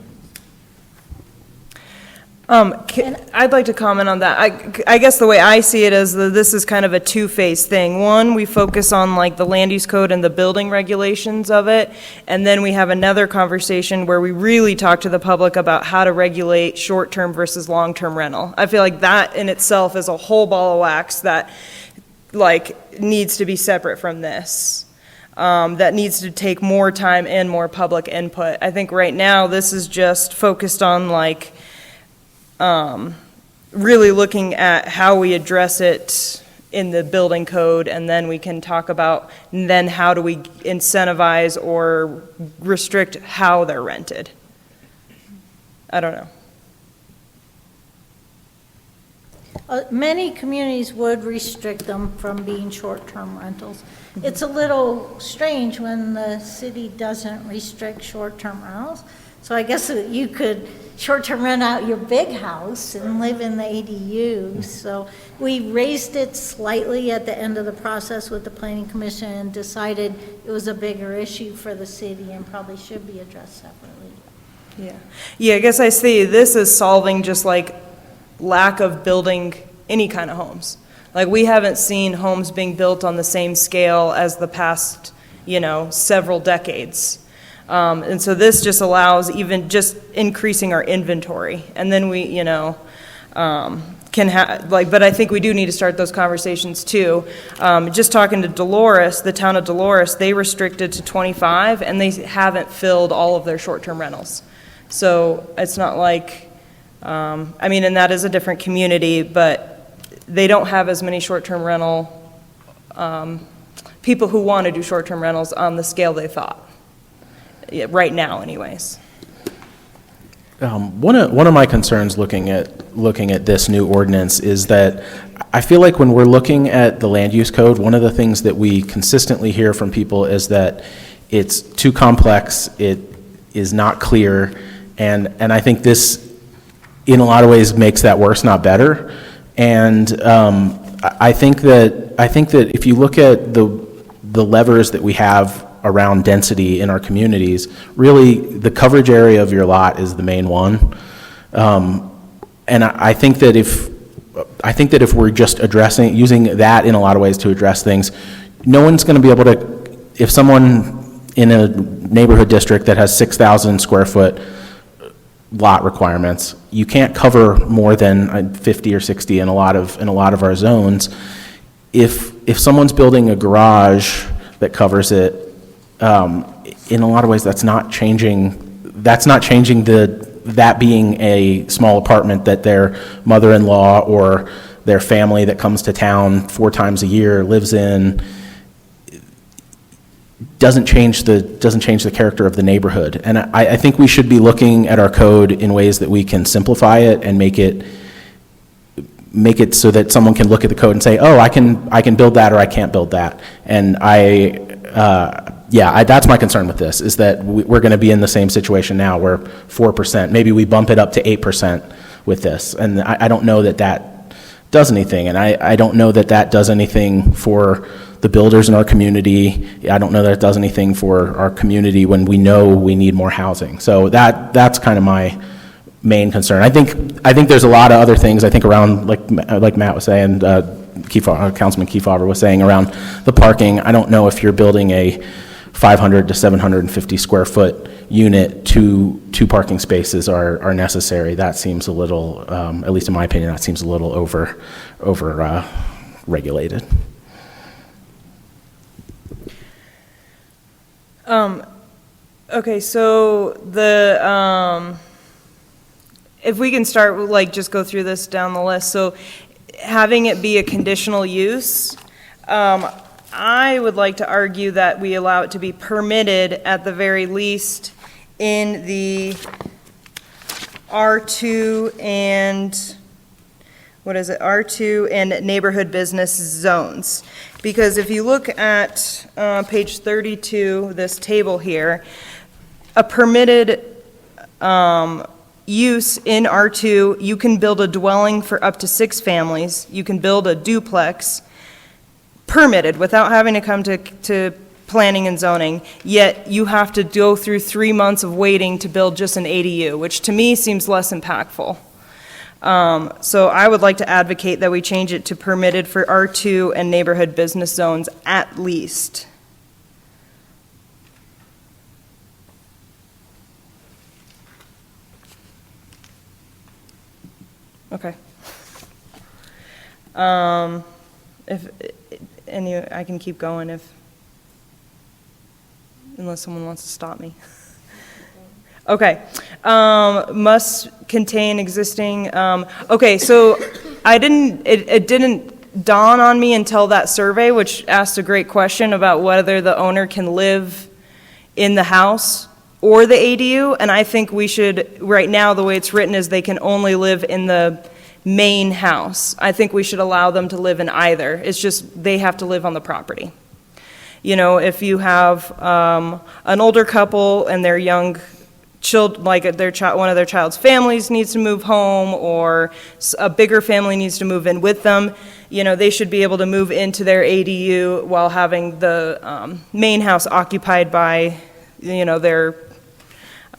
I'd like to comment on that. I guess the way I see it is that this is kind of a two-phase thing. One, we focus on like the land use code and the building regulations of it, and then we have another conversation where we really talk to the public about how to regulate short-term versus long-term rental. I feel like that in itself is a whole ball of wax that needs to be separate from this. That needs to take more time and more public input. I think right now this is just focused on really looking at how we address it in the building code, and then we can talk about then how do we incentivize or restrict how they're rented. I don't know. Many communities would restrict them from being short-term rentals. It's a little strange when the city doesn't restrict short-term rentals. So I guess you could short-term rent out your big house and live in the ADU. So we raised it slightly at the end of the process with the Planning Commission and decided it was a bigger issue for the city and probably should be addressed separately. Yeah, I guess I see this as solving just lack of building any kind of homes. We haven't seen homes being built on the same scale as the past, several decades. And so this just allows even just increasing our inventory. And then we, can have, but I think we do need to start those conversations too. Just talking to Dolores, the town of Dolores, they restricted to 25 and they haven't filled all of their short-term rentals. So it's not and that is a different community, but they don't have as many short-term rental people who want to do short-term rentals on the scale they thought. Yeah, right now, anyways. One of my concerns looking at this new ordinance is that I feel like when we're looking at the land use code, one of the things that we consistently hear from people is that it's too complex, it is not clear, and I think this, in a lot of ways, makes that worse, not better. And I think that if you look at the levers that we have around density in our communities, really the coverage area of your lot is the main one. And I think that if we're just using that in a lot of ways to address things, no one's going to be able to, if someone in a neighborhood district that has 6,000 square foot lot requirements, you can't cover more than 50 or 60 in a lot of our zones. If someone's building a garage that covers it, in a lot of ways, that's not changing that being a small apartment that their mother-in-law or their family that comes to town 4 times a year lives in. Doesn't change the character of the neighborhood. And I think we should be looking at our code in ways that we can simplify it and make it so that someone can look at the code and say, oh, I can build that or I can't build that. And Yeah, that's my concern with this, is that we're going to be in the same situation now where 4%, maybe we bump it up to 8% with this. And I don't know that that does anything. And I don't know that that does anything for the builders in our community. I don't know that it does anything for our community when we know we need more housing. So that's kind of my main concern. I think there's a lot of other things, I think, around, like Matt was saying, Councilman Kefauver was saying, around the parking. I don't know if you're building a 500 to 750 square foot unit, two parking spaces are necessary. That seems a little, at least in my opinion, that seems a little over regulated. Okay, so if we can start, just go through this down the list. So having it be a conditional use, I would like to argue that we allow it to be permitted at the very least in the R2 and, R2 and neighborhood business zones. Because if you look at page 32, this table here, a permitted use in R2, you can build a dwelling for up to 6 families. You can build a duplex, permitted, without having to come to planning and zoning, yet you have to go through 3 months of waiting to build just an ADU, which to me seems less impactful. So I would like to advocate that we change it to permitted for R2 and neighborhood business zones at least. Okay. I can keep going unless someone wants to stop me. Okay. Must contain existing, okay, so it didn't dawn on me until that survey, which asked a great question about whether the owner can live in the house or the ADU, and I think we should, right now, the way it's written is they can only live in the main house. I think we should allow them to live in either. It's just they have to live on the property. You know, if you have an older couple and their young children, like one of their child's families needs to move home, or a bigger family needs to move in with them, you know, they should be able to move into their ADU while having the main house occupied by, you know, their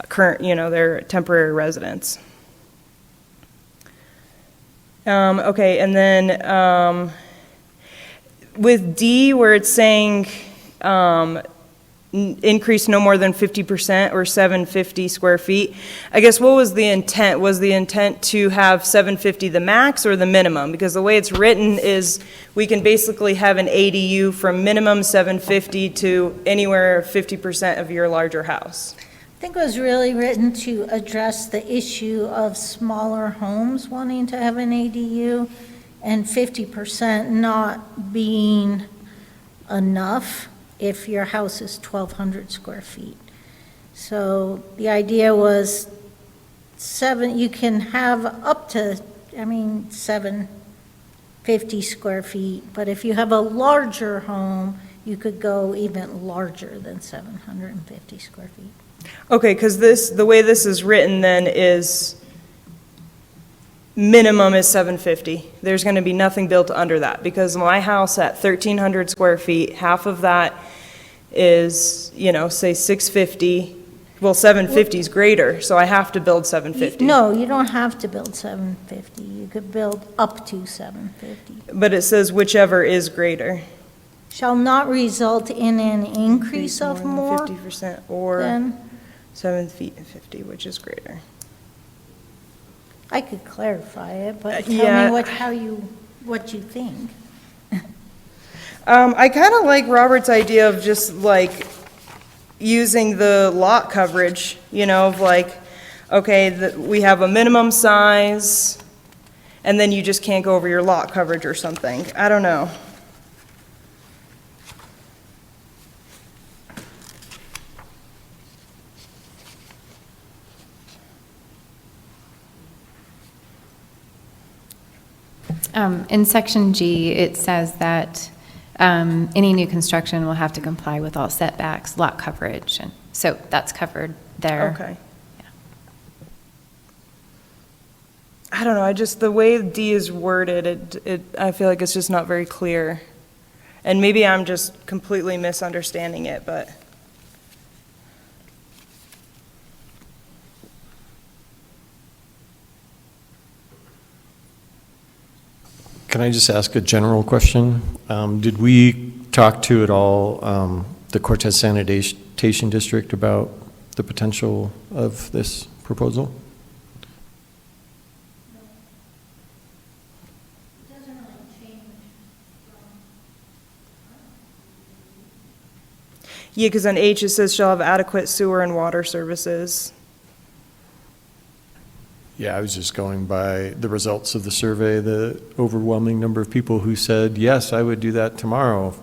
current, you know, their temporary residence. Okay, and then with D, where it's saying increase no more than 50% or 750 square feet, I guess what was the intent? Was the intent to have 750 the max or the minimum? Because the way it's written is we can basically have an ADU from minimum 750 to anywhere 50% of your larger house. I think it was really written to address the issue of smaller homes wanting to have an ADU and 50% not being enough if your house is 1,200 square feet. So the idea was you can have up to, 750 square feet, but if you have a larger home, you could go even larger than 750 square feet. Okay, because the way this is written then is minimum is 750. There's going to be nothing built under that, because my house at 1,300 square feet, half of that is, you know, say 650. Well, 750 is greater, so I have to build 750. No, you don't have to build 750. You could build up to 750. But it says whichever is greater. Shall not result in an increase of more 50% or than 750, which is greater. I could clarify it, but yeah. tell me what you think. I kind of like Robert's idea of just like using the lot coverage, you know, of like, okay, we have a minimum size, and then you just can't go over your lot coverage or something. I don't know. In section G, it says that Any new construction will have to comply with all setbacks, lot coverage, and so that's covered there. Okay. I don't know, the way D is worded, I feel like it's just not very clear. And maybe I'm just completely misunderstanding it, but. Can I just ask a general question? Did we talk to at all the Cortez Sanitation District about the potential of this proposal? Yeah, because on H it says shall have adequate sewer and water services. Yeah, I was just going by the results of the survey, the overwhelming number of people who said, yes, I would do that tomorrow.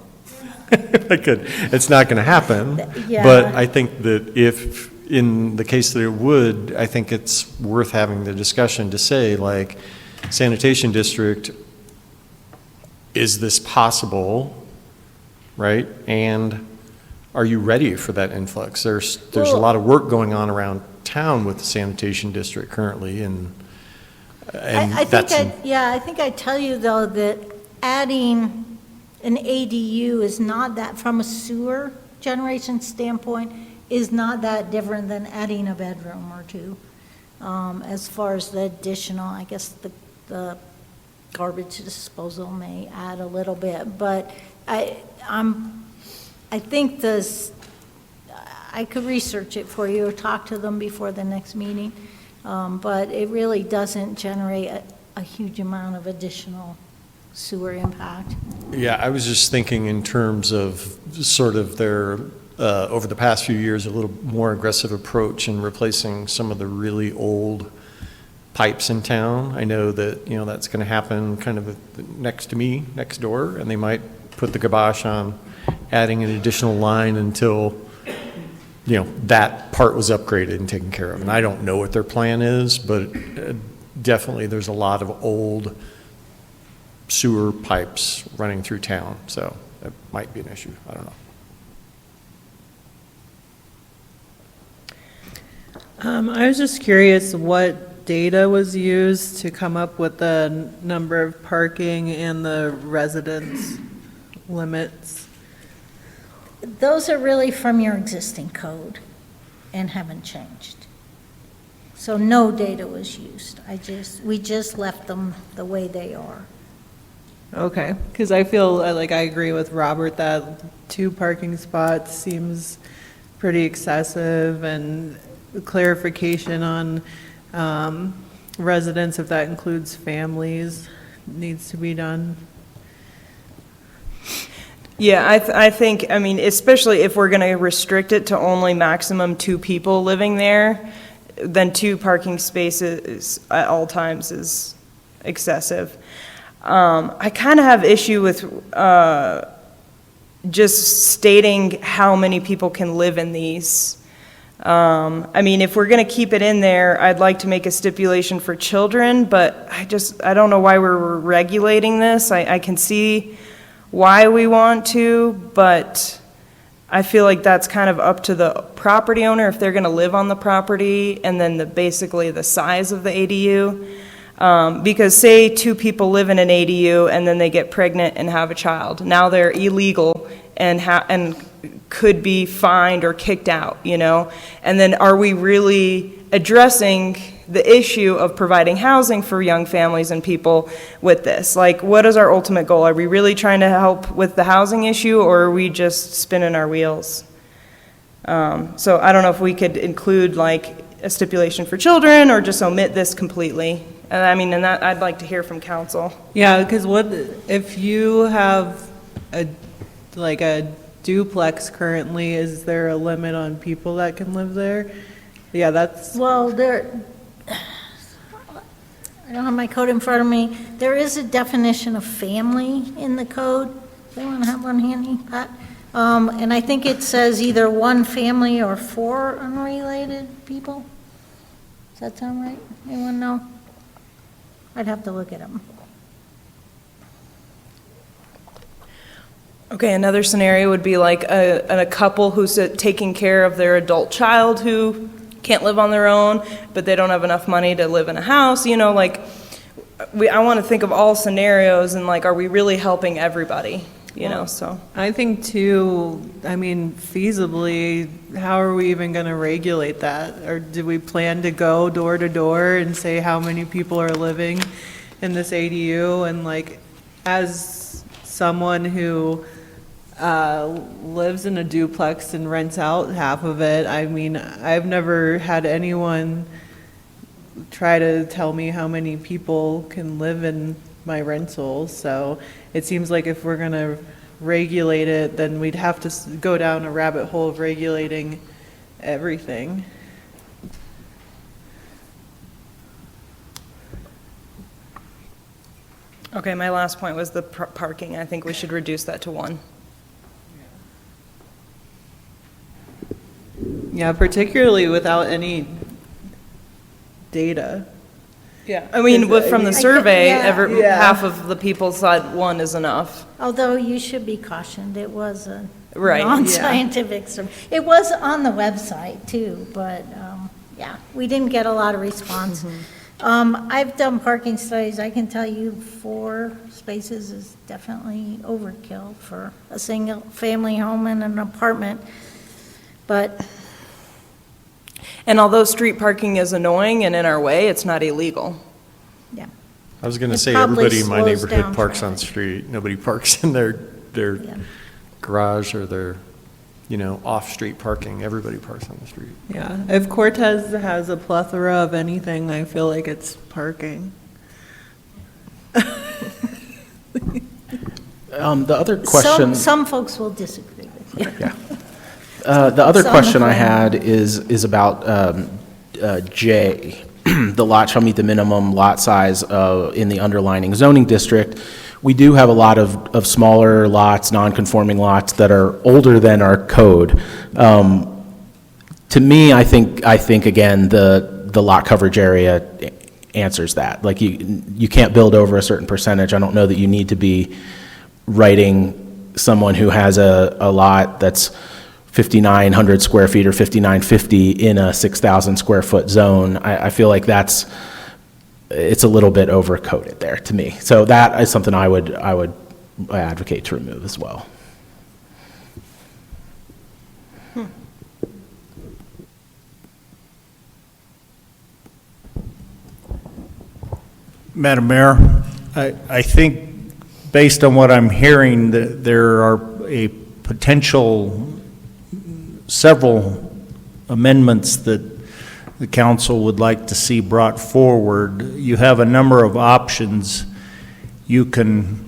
If I could. It's not going to happen. Yeah. But I think that if, in the case that it would, I think it's worth having the discussion to say, like, sanitation district, is this possible, right? And are you ready for that influx? There's a lot of work going on around town with the sanitation district currently, and I that's. think I'd tell you, though, that adding an ADU is not that, from a sewer generation standpoint, is not that different than adding a bedroom or two. As far as the additional, I guess the garbage disposal may add a little bit, but I think I could research it for you or talk to them before the next meeting, but it really doesn't generate a huge amount of additional sewer impact. Yeah, I was just thinking in terms of sort of their, over the past few years, a little more aggressive approach in replacing some of the really old pipes in town. I know that, that's going to happen kind of next to me, next door, and they might put the kibosh on adding an additional line until that part was upgraded and taken care of. And I don't know what their plan is, but definitely there's a lot of old sewer pipes running through town, so that might be an issue. I don't know. I was just curious what data was used to come up with the number of parking and the residence limits. Those are really from your existing code and haven't changed. So no data was used. We just left them the way they are. Okay, because I feel like I agree with Robert that 2 parking spots seems pretty excessive, and clarification on residents, if that includes families, needs to be done. Yeah, I think, especially if we're going to restrict it to only maximum 2 people living there, then 2 parking spaces at all times is excessive. I kind of have issue with just stating how many people can live in these. If we're going to keep it in there, I'd like to make a stipulation for children, but I don't know why we're regulating this. I can see why we want to, but I feel like that's kind of up to the property owner if they're going to live on the property, and then basically the size of the ADU. Because say 2 people live in an ADU and then they get pregnant and have a child. Now they're illegal and could be fined or kicked out, And then are we really addressing the issue of providing housing for young families and people with this? Like, what is our ultimate goal? Are we really trying to help with the housing issue, or are we just spinning our wheels? So I don't know if we could include like a stipulation for children or just omit this completely. And that I'd like to hear from council. Yeah, because what if you have a duplex currently, is there a limit on people that can live there? Yeah, that's... Well, I don't have my code in front of me. There is a definition of family in the code. Does anyone have one handy, Pat? And I think it says either 1 family or 4 unrelated people. Does that sound right? Anyone know? I'd have to look at them. Okay, another scenario would be like a couple who's taking care of their adult child who can't live on their own, but they don't have enough money to live in a house, like, I want to think of all scenarios and like, are we really helping everybody, so. I think too, feasibly, how are we even going to regulate that? Or do we plan to go door to door and say how many people are living in this ADU? And like, as someone who lives in a duplex and rents out half of it, I've never had anyone try to tell me how many people can live in my rental. So it seems like if we're going to regulate it, then we'd have to go down a rabbit hole of regulating everything. Okay, my last point was the parking. I think we should reduce that to 1. Yeah, particularly without any data. Yeah, from the survey, half of the people thought 1 is enough. Although you should be cautioned, it was a Right, non-scientific survey. It was on the website too, but we didn't get a lot of response. I've done parking studies. I can tell you 4 spaces is definitely overkill for a single family home and an apartment. But and although street parking is annoying and in our way, it's not illegal. Yeah. I was going to It say, probably everybody in my slows neighborhood down parks on the street. Nobody parks in their garage or their, off-street parking. Everybody parks on the street. Yeah, if Cortez has a plethora of anything, I feel like it's parking. The other question. Some folks will disagree with you. Yeah. The other Some question I will. had is about J. The lot shall meet the minimum lot size in the underlining zoning district. We do have a lot of smaller lots, non-conforming lots that are older than our code. To me, I think again, the lot coverage area answers that. Like you can't build over a certain percentage. I don't know that you need to be writing someone who has a lot that's 5,900 square feet or 5,950 in a 6,000 square foot zone. I feel like it's a little bit overcoded there to me. So that is something I would advocate to remove as well. Madam Mayor, I think based on what I'm hearing, that there are a potential several amendments that the council would like to see brought forward. You have a number of options. You can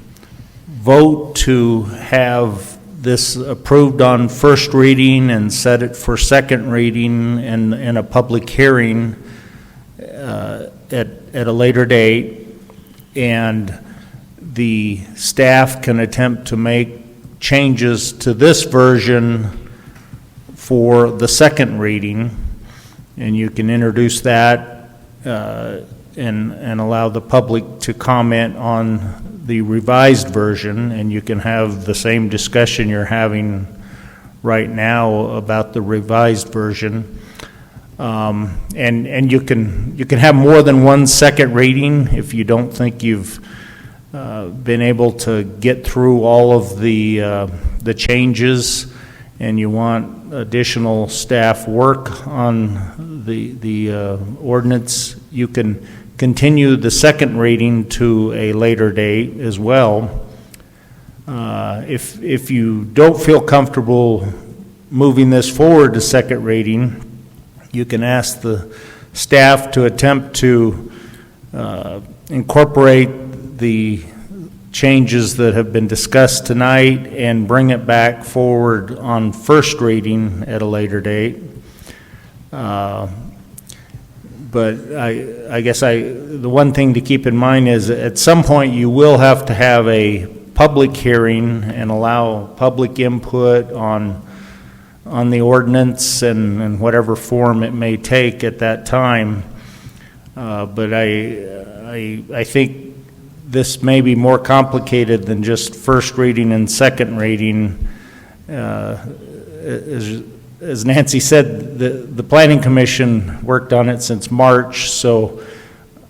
vote to have this approved on first reading and set it for second reading and a public hearing at a later date, and the staff can attempt to make changes to this version for the second reading, and you can introduce that and allow the public to comment on the revised version, and you can have the same discussion you're having right now about the revised version. And you can have more than one second reading if you don't think you've been able to get through all of the changes and you want additional staff work on the ordinance. You can continue the second reading to a later date as well. If you don't feel comfortable moving this forward to second reading, you can ask the staff to attempt to incorporate the changes that have been discussed tonight and bring it back forward on first reading at a later date. But I guess the one thing to keep in mind is at some point you will have to have a public hearing and allow public input on the ordinance and whatever form it may take at that time. But I think this may be more complicated than just first reading and second reading. As Nancy said, the Planning Commission worked on it since March, so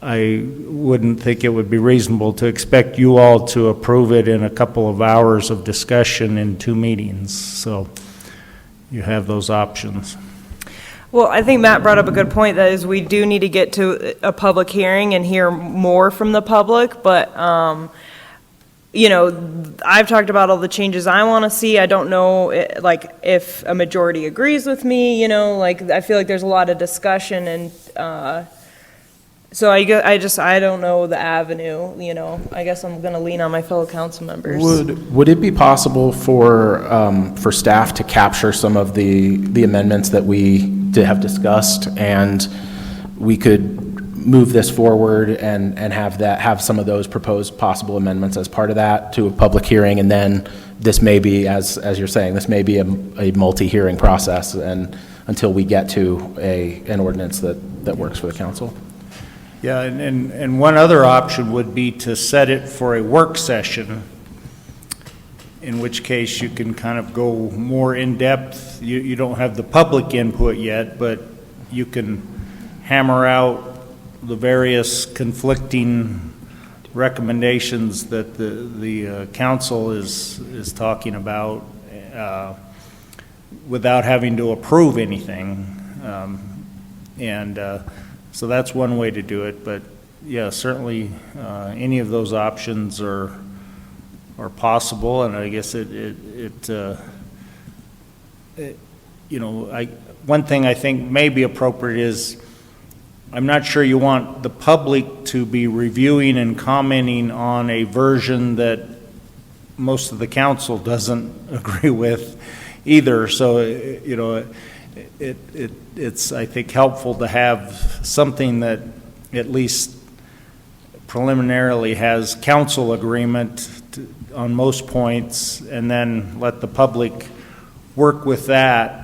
I wouldn't think it would be reasonable to expect you all to approve it in a couple of hours of discussion in 2 meetings. So you have those options. Well, I think Matt brought up a good point, that is, we do need to get to a public hearing and hear more from the public, but, you know, I've talked about all the changes I want to see. I don't know, like, if a majority agrees with me, you know, like, I feel like there's a lot of discussion, and, so I don't know the avenue, you know. I guess I'm going to lean on my fellow council members. Would it be possible for staff to capture some of the amendments that we did have discussed, and we could move this forward and have some of those proposed possible amendments as part of that to a public hearing, and then this may be, as you're saying, this may be a multi-hearing process, and until we get to an ordinance that works for the council? Yeah, and one other option would be to set it for a work session, in which case you can kind of go more in depth. You don't have the public input yet, but you can hammer out the various conflicting recommendations that the council is talking about without having to approve anything. So that's one way to do it, but yeah, certainly any of those options are possible, and I guess one thing I think may be appropriate is, I'm not sure you want the public to be reviewing and commenting on a version that most of the council doesn't agree with either. So, you know, it's, I think, helpful to have something that at least preliminarily has council agreement on most points, and then let the public work with that,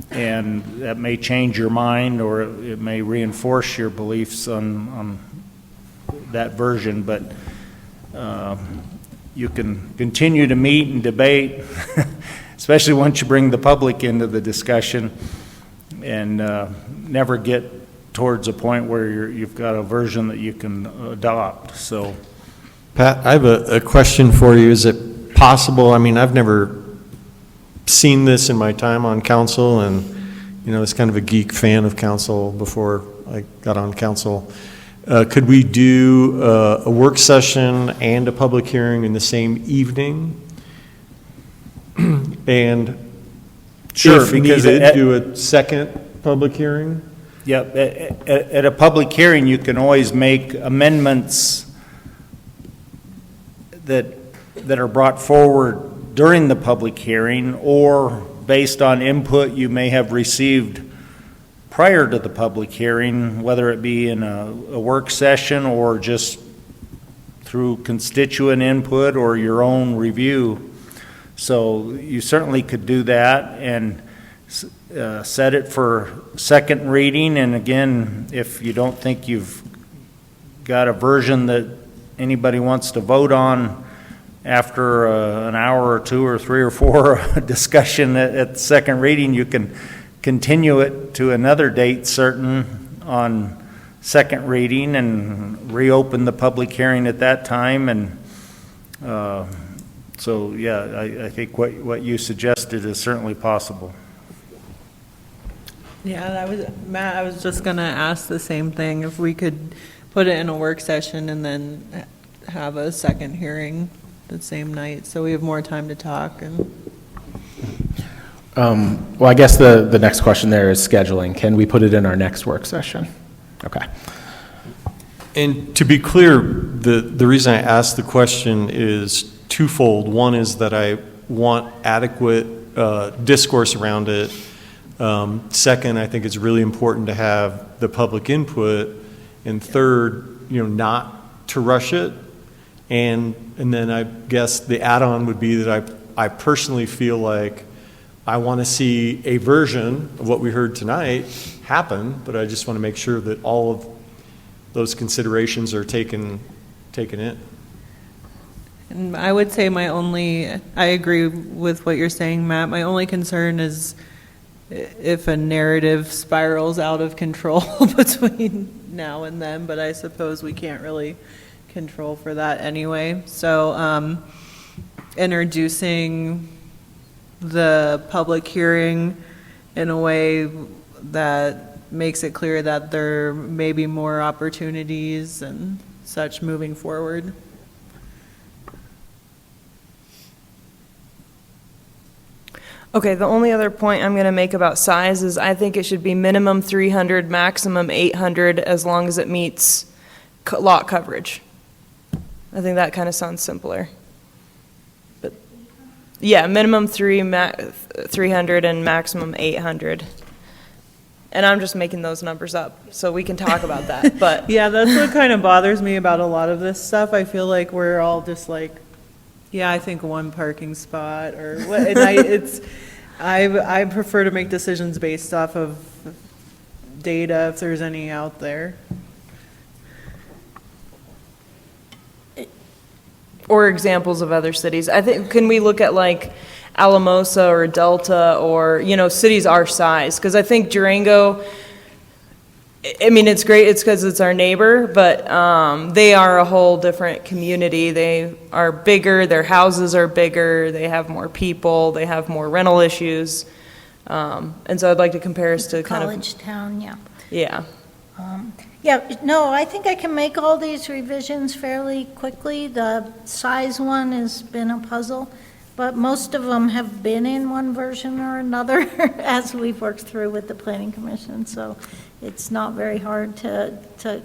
and that may change your mind, or it may reinforce your beliefs on that version, but you can continue to meet and debate, especially once you bring the public into the discussion, and never get towards a point where you've got a version that you can adopt. So, Pat, I have a question for you. Is it possible, I mean, I've never seen this in my time on council, and, you know, I was kind of a geek fan of council before I got on council. Could we do a work session and a public hearing in the same evening? And sure, if needed, do a second public hearing? Yep. At a public hearing, you can always make amendments that are brought forward during the public hearing, or based on input you may have received prior to the public hearing, whether it be in a work session or just through constituent input or your own review. So you certainly could do that and set it for second reading. And again, if you don't think you've got a version that anybody wants to vote on after an hour or two or three or four discussion at the second reading, you can continue it to another date certain on second reading and reopen the public hearing at that time. And so, yeah, I think what you suggested is certainly possible. Yeah, Matt, I was just going to ask the same thing, if we could put it in a work session and then have a second hearing the same night, so we have more time to talk. And well, I guess the next question there is scheduling. Can we put it in our next work session? Okay. And to be clear, the reason I asked the question is twofold. One is that I want adequate discourse around it. Second, I think it's really important to have the public input. And third, not to rush it. And then I guess the add-on would be that I personally feel like I want to see a version of what we heard tonight happen, but I just want to make sure that all of those considerations are taken in. And I would say I agree with what you're saying, Matt. My only concern is if a narrative spirals out of control between now and then, but I suppose we can't really control for that anyway. So introducing the public hearing in a way that makes it clear that there may be more opportunities and such moving forward. Okay, the only other point I'm going to make about size is I think it should be minimum 300, maximum 800, as long as it meets lot coverage. I think that kind of sounds simpler. But yeah, minimum 300 and maximum 800. And I'm just making those numbers up, so we can talk about that. But Yeah, that's what kind of bothers me about a lot of this stuff. I feel like we're all just like, yeah, I think one parking spot or what. And I prefer to make decisions based off of data, if there's any out there. or examples of other cities. I think, can we look at like Alamosa or Delta or, you know, cities our size? Because I think Durango, I mean, it's great, it's because it's our neighbor, but they are a whole different community. They are bigger, their houses are bigger, they have more people, they have more rental issues. And so I'd like to compare us to kind of... College town, yeah. Yeah. Yeah, no, I think I can make all these revisions fairly quickly. The size one has been a puzzle, but most of them have been in one version or another as we've worked through with the Planning Commission, so it's not very hard to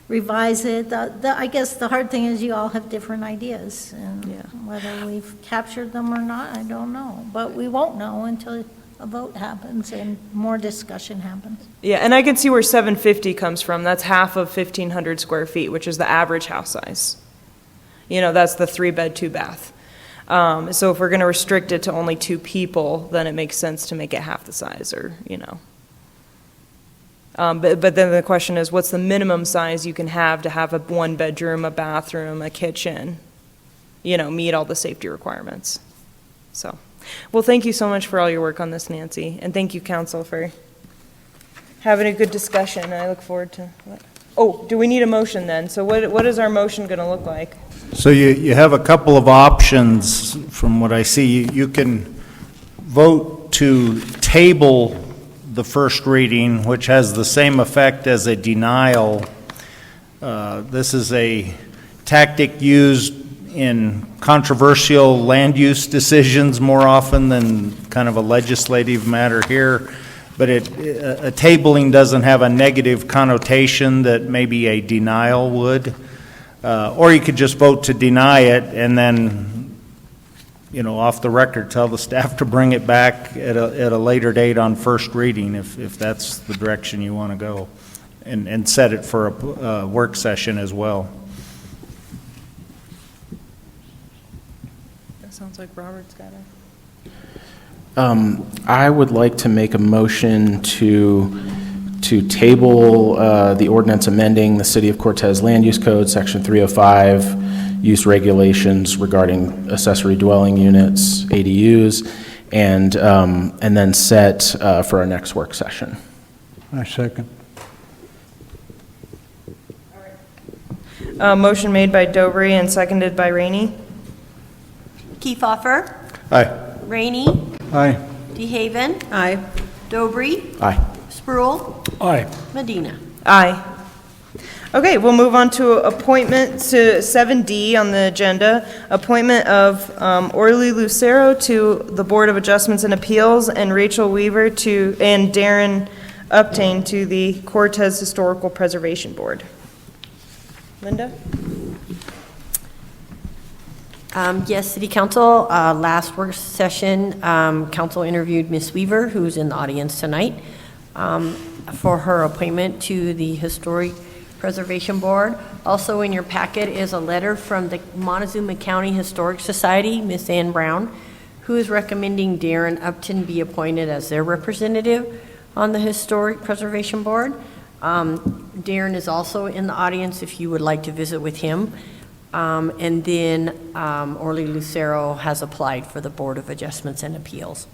revise it. I guess the hard thing is you all have different ideas, and whether we've captured them or not, I don't know. But we won't know until a vote happens and more discussion happens. Yeah, and I can see where 750 comes from. That's half of 1,500 square feet, which is the average house size. You know, that's the 3-bed, 2-bath. So if we're going to restrict it to only 2 people, then it makes sense to make it half the size, or, you know. But then the question is, what's the minimum size you can have to have a 1-bedroom, a bathroom, a kitchen, you know, meet all the safety requirements? So, well, thank you so much for all your work on this, Nancy, and thank you, council, for having a good discussion. I look forward to. Oh, do we need a motion then? So what is our motion going to look like? So you have a couple of options from what I see. You can vote to table the first reading, which has the same effect as a denial. This is a tactic used in controversial land use decisions more often than kind of a legislative matter here. But a tabling doesn't have a negative connotation that maybe a denial would. Or you could just vote to deny it and then, you know, off the record, tell the staff to bring it back at a later date on first reading if that's the direction you want to go, and set it for a work session as well. That sounds like Robert's got it. I would like to make a motion to table the ordinance amending the City of Cortez Land Use Code, Section 305, use regulations regarding accessory dwelling units, ADUs, and then set for our next work session. I second. Motion made by Dobry and seconded by Rainey. Kiefhoffer. Aye. Rainey. Aye. DeHaven. Aye. Dobry. Aye. Spruill. Aye. Medina. Aye. Okay, we'll move on to appointment to 7D on the agenda. Appointment of Orly Lucero to the Board of Adjustments and Appeals, and Rachel Weaver and Darren Uptain to the Cortez Historical Preservation Board. Linda? Yes, City Council, last work session, Council interviewed Ms. Weaver, who's in the audience tonight, for her appointment to the Historic Preservation Board. Also in your packet is a letter from the Montezuma County Historic Society, Ms. Ann Brown, who is recommending Darren Upton be appointed as their representative on the Historic Preservation Board. Darren is also in the audience if you would like to visit with him. And then Orly Lucero has applied for the Board of Adjustments and Appeals.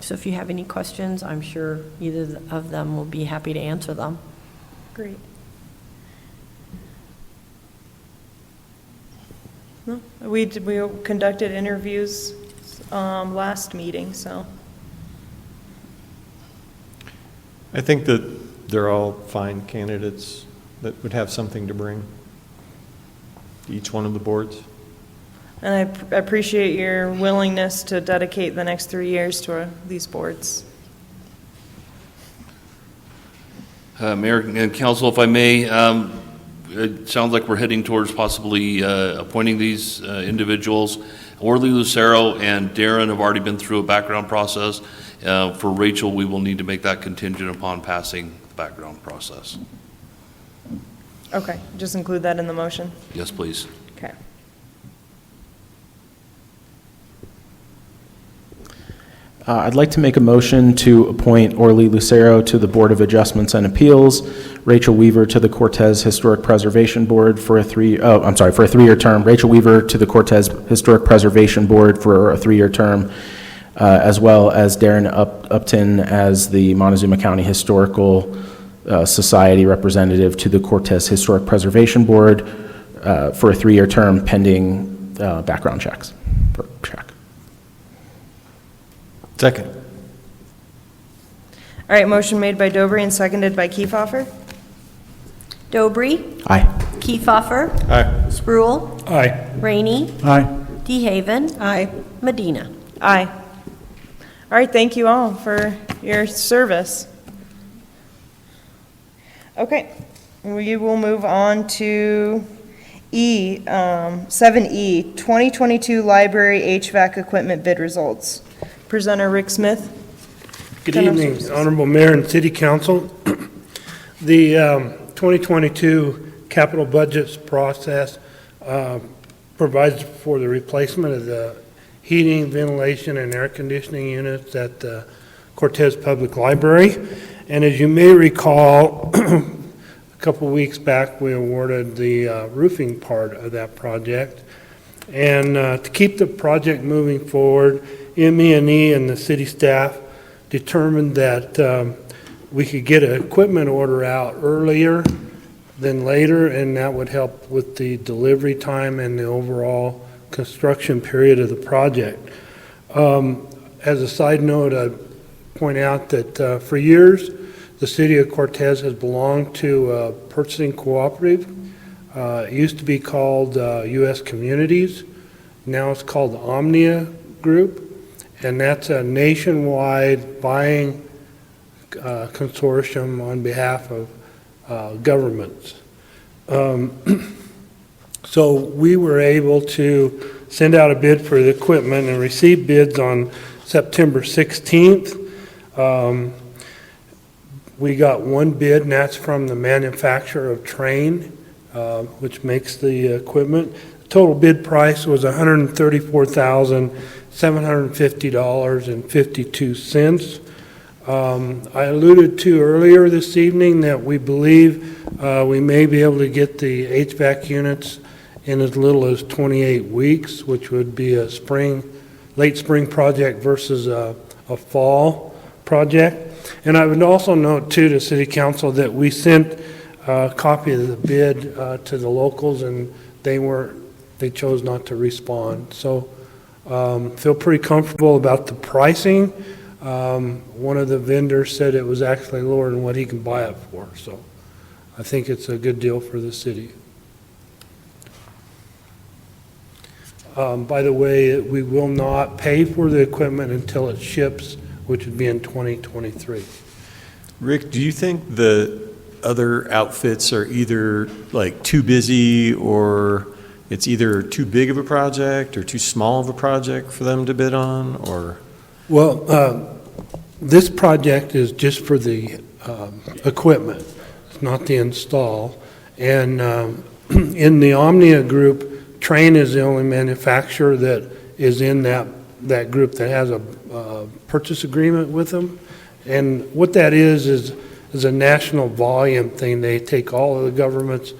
So if you have any questions, I'm sure either of them will be happy to answer them. Great. No, we conducted interviews last meeting, so. I think that they're all fine candidates that would have something to bring to each one of the boards. And I appreciate your willingness to dedicate the next 3 years to these boards. Mayor and Council, if I may, it sounds like we're heading towards possibly appointing these individuals. Orly Lucero and Darren have already been through a background process. For Rachel, we will need to make that contingent upon passing the background process. Okay, just include that in the motion. Yes, please. Okay. I'd like to make a motion to appoint Orly Lucero to the Board of Adjustments and Appeals, Rachel Weaver to the Cortez Historic Preservation Board for a 3-year term, Rachel Weaver to the Cortez Historic Preservation Board for a 3-year term, as well as Darren Upton as the Montezuma County Historical Society representative to the Cortez Historic Preservation Board for a 3-year term pending background checks. Second. All right, motion made by Dobry and seconded by Kiefhoffer. Dobry. Aye. Kiefhoffer. Aye. Spruill. Aye. Rainey. Aye. DeHaven. Aye. Medina. Aye. All right, thank you all for your service. Okay, we will move on to 7E, 2022 Library HVAC Equipment Bid Results. Presenter Rick Smith. Good evening, Honorable Mayor and City Council. The 2022 capital budgets process provides for the replacement of the heating, ventilation, and air conditioning units at the Cortez Public Library. And as you may recall, a couple weeks back, we awarded the roofing part of that project. And to keep the project moving forward, ME&E and the city staff determined that we could get an equipment order out earlier than later, and that would help with the delivery time and the overall construction period of the project. As a side note, I'd point out that for years, the city of Cortez has belonged to a purchasing cooperative. It used to be called U.S. Communities. Now it's called the Omnia Group. And that's a nationwide buying consortium on behalf of governments. So we were able to send out a bid for the equipment and receive bids on September 16th. We got one bid, and that's from the manufacturer of Train, which makes the equipment. The total bid price was $134,750.52. I alluded to earlier this evening that we believe we may be able to get the HVAC units in as little as 28 weeks, which would be a late spring project versus a fall project. And I would also note too to City Council that we sent a copy of the bid to the locals, and they chose not to respond. So feel pretty comfortable about the pricing. One of the vendors said it was actually lower than what he can buy it for. So I think it's a good deal for the city. By the way, we will not pay for the equipment until it ships, which would be in 2023. Rick, do you think the other outfits are either like too busy, or it's either too big of a project or too small of a project for them to bid on, or? Well, this project is just for the equipment. It's not the install. And in the Omnia group, Train is the only manufacturer that is in that group that has a purchase agreement with them. And what that is a national volume thing. They take all of the government's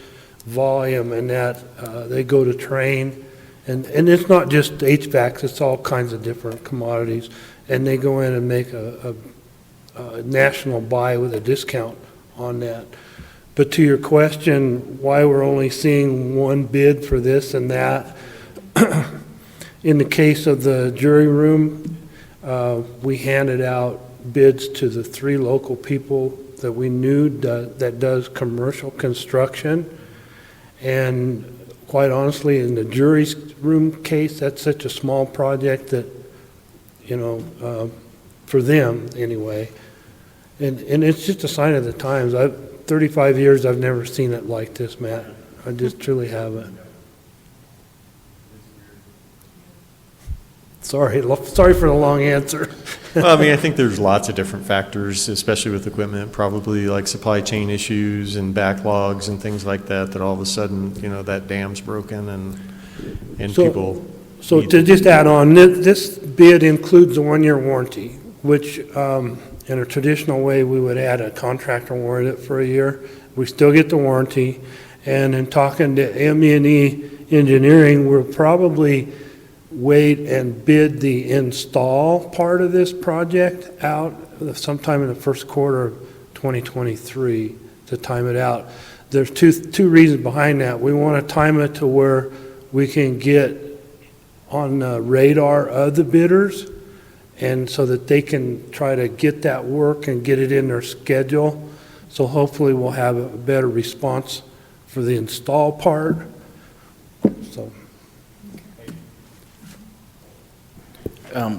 volume and that they go to train. And it's not just HVACs, it's all kinds of different commodities. And they go in and make a national buy with a discount on that. But to your question, why we're only seeing one bid for this and that, in the case of the jury room, we handed out bids to the 3 local people that we knew that does commercial construction. And quite honestly, in the jury room case, that's such a small project that, you know, for them anyway. And it's just a sign of the times. 35 years, I've never seen it like this, Matt. I just truly haven't. Sorry for the long answer. Well, I mean, I think there's lots of different factors, especially with equipment, probably like supply chain issues and backlogs and things like that, that all of a sudden, you know, that dam's broken and people. So to just add on, this bid includes a 1-year warranty, which in a traditional way, we would add a contractor warranty for a year. We still get the warranty. And in talking to ME&E Engineering, we'll probably wait and bid the install part of this project out sometime in the first quarter of 2023 to time it out. There's two reasons behind that. We want to time it to where we can get on the radar of the bidders, and so that they can try to get that work and get it in their schedule. So hopefully we'll have a better response for the install part. So.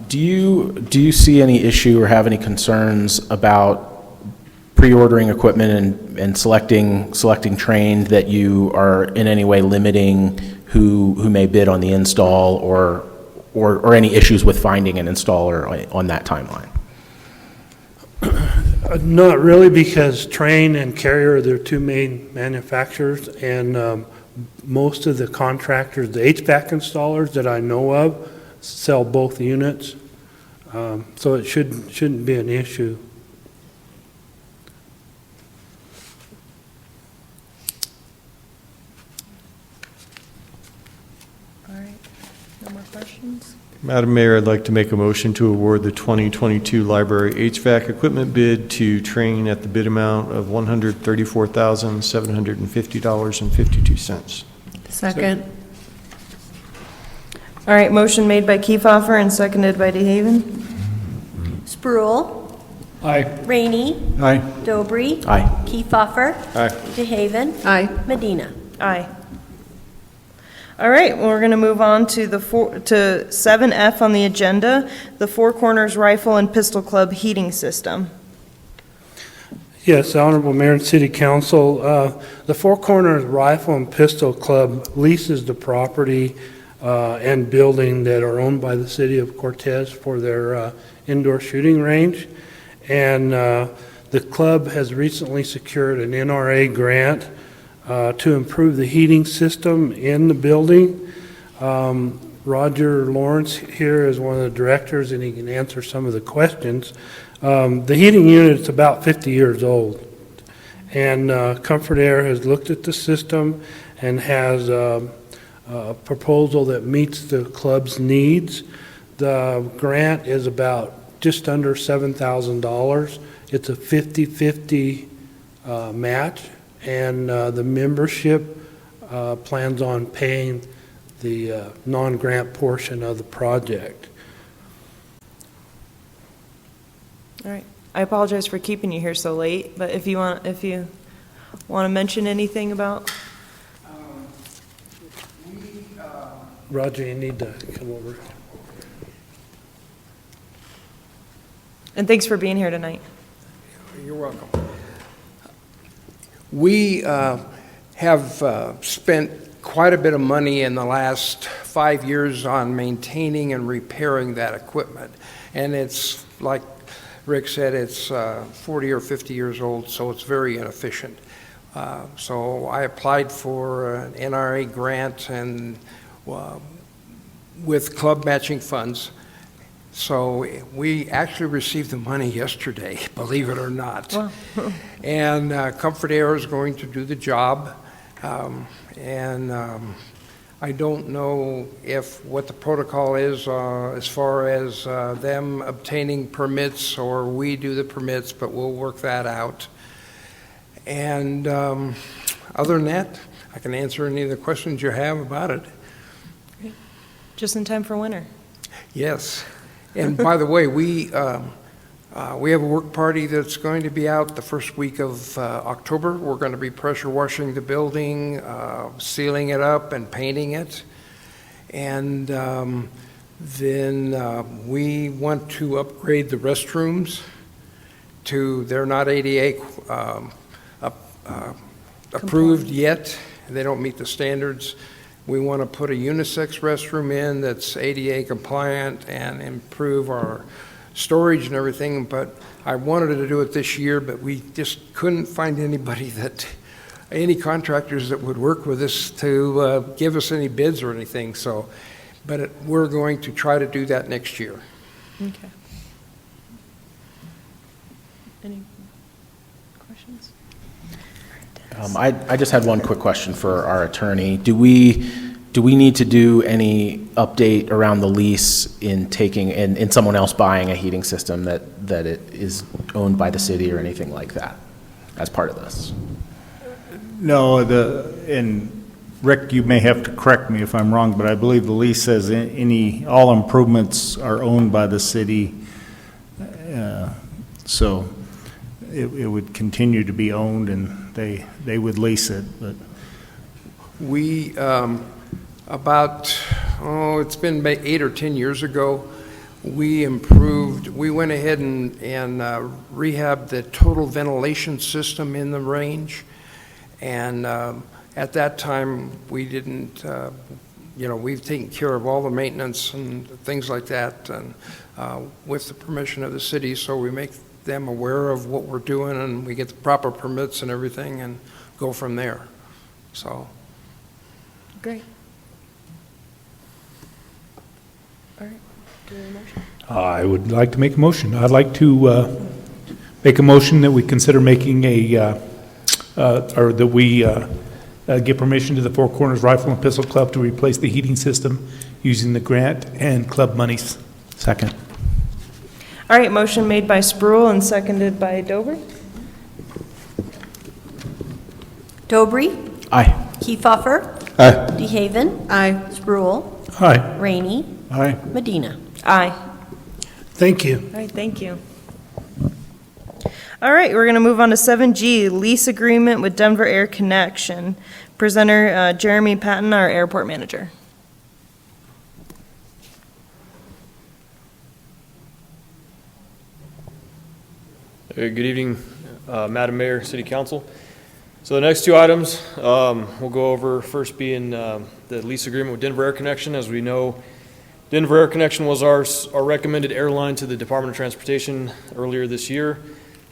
Do you see any issue or have any concerns about pre-ordering equipment and selecting trained, that you are in any way limiting who may bid on the install, or any issues with finding an installer on that timeline? Not really, because Trane and Carrier are their 2 main manufacturers, and most of the contractors, the HVAC installers that I know of, sell both units, so it shouldn't be an issue. All right, no more questions? Madam Mayor, I'd like to make a motion to award the 2022 library HVAC equipment bid to Trane at the bid amount of $134,750.52. Second. All right, motion made by Kiefhoffer and seconded by DeHaven. Spruill. Aye. Rainey. Aye. Dobry. Aye. Kiefhoffer. Aye. DeHaven. Aye. Medina. Aye. All right, well, we're going to move on to to 7F on the agenda, the Four Corners Rifle and Pistol Club heating system. Yes, Honorable Mayor and City Council, the Four Corners Rifle and Pistol Club leases the property and building that are owned by the city of Cortez for their indoor shooting range. And the club has recently secured an NRA grant to improve the heating system in the building. Roger Lawrence here is one of the directors, and he can answer some of the questions. The heating unit is about 50 years old, and Comfort Air has looked at the system and has a proposal that meets the club's needs. The grant is about just under $7,000. It's a 50-50 match, and the membership plans on paying the non-grant portion of the project. All right, I apologize for keeping you here so late, but if you want to mention anything about. Roger, you need to come over. And thanks for being here tonight. You're welcome. We have spent quite a bit of money in the last 5 years on maintaining and repairing that equipment. And it's, like Rick said, it's 40 or 50 years old, so it's very inefficient. So I applied for an NRA grant and with club matching funds. So we actually received the money yesterday, believe it or not. Wow. And Comfort Air is going to do the job. I don't know what the protocol is as far as them obtaining permits or we do the permits, but we'll work that out. And other than that, I can answer any of the questions you have about it. Just in time for winter. Yes. And by the way, we have a work party that's going to be out the first week of October. We're going to be pressure washing the building, sealing it up and painting it. And then we want to upgrade the restrooms they're not ADA approved yet. They don't meet the standards. We want to put a unisex restroom in that's ADA compliant and improve our storage and everything, but I wanted to do it this year, but we just couldn't find any contractors that would work with us to give us any bids or anything, but we're going to try to do that next year. Okay. Any questions? I just had one quick question for our attorney. Do we need to do any update around the lease in someone else buying a heating system that it is owned by the city or anything like that as part of this? No, and Rick, you may have to correct me if I'm wrong, but I believe the lease says all improvements are owned by the city. So it would continue to be owned and they would lease it, but. We, it's been 8 or 10 years ago, we went ahead and rehabbed the total ventilation system in the range. And at that time, we didn't, we've taken care of all the maintenance and things like that, and with the permission of the city, so we make them aware of what we're doing, and we get the proper permits and everything, and go from there. So. Great. All right. Do we have a motion? I would like to make a motion. I'd like to make a motion that we consider making or that we give permission to the Four Corners Rifle and Pistol Club to replace the heating system using the grant and club monies. Second. All right, motion made by Spruill and seconded by Dobry. Dobry? Aye. Kiefhoffer? Aye. DeHaven? Aye. Spruill? Aye. Rainey? Aye. Medina? Aye. Thank you. All right, thank you. All right, we're going to move on to 7G, lease agreement with Denver Air Connection. Presenter Jeremy Patton, our airport manager. Good evening, Madam Mayor, City Council. So the next two items we'll go over, first being the lease agreement with Denver Air Connection. As we know, Denver Air Connection was our recommended airline to the Department of Transportation earlier this year.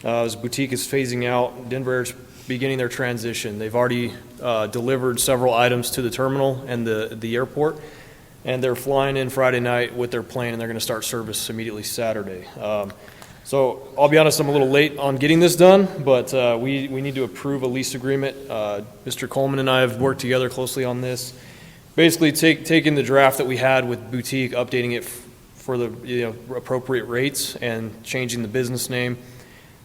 As Boutique is phasing out, Denver Air's beginning their transition. They've already delivered several items to the terminal and the airport, and they're flying in Friday night with their plane, and they're going to start service immediately Saturday. So I'll be honest, I'm a little late on getting this done, but we need to approve a lease agreement. Mr. Coleman and I have worked together closely on this. Basically, taking the draft that we had with Boutique, updating it for the appropriate rates, and changing the business name.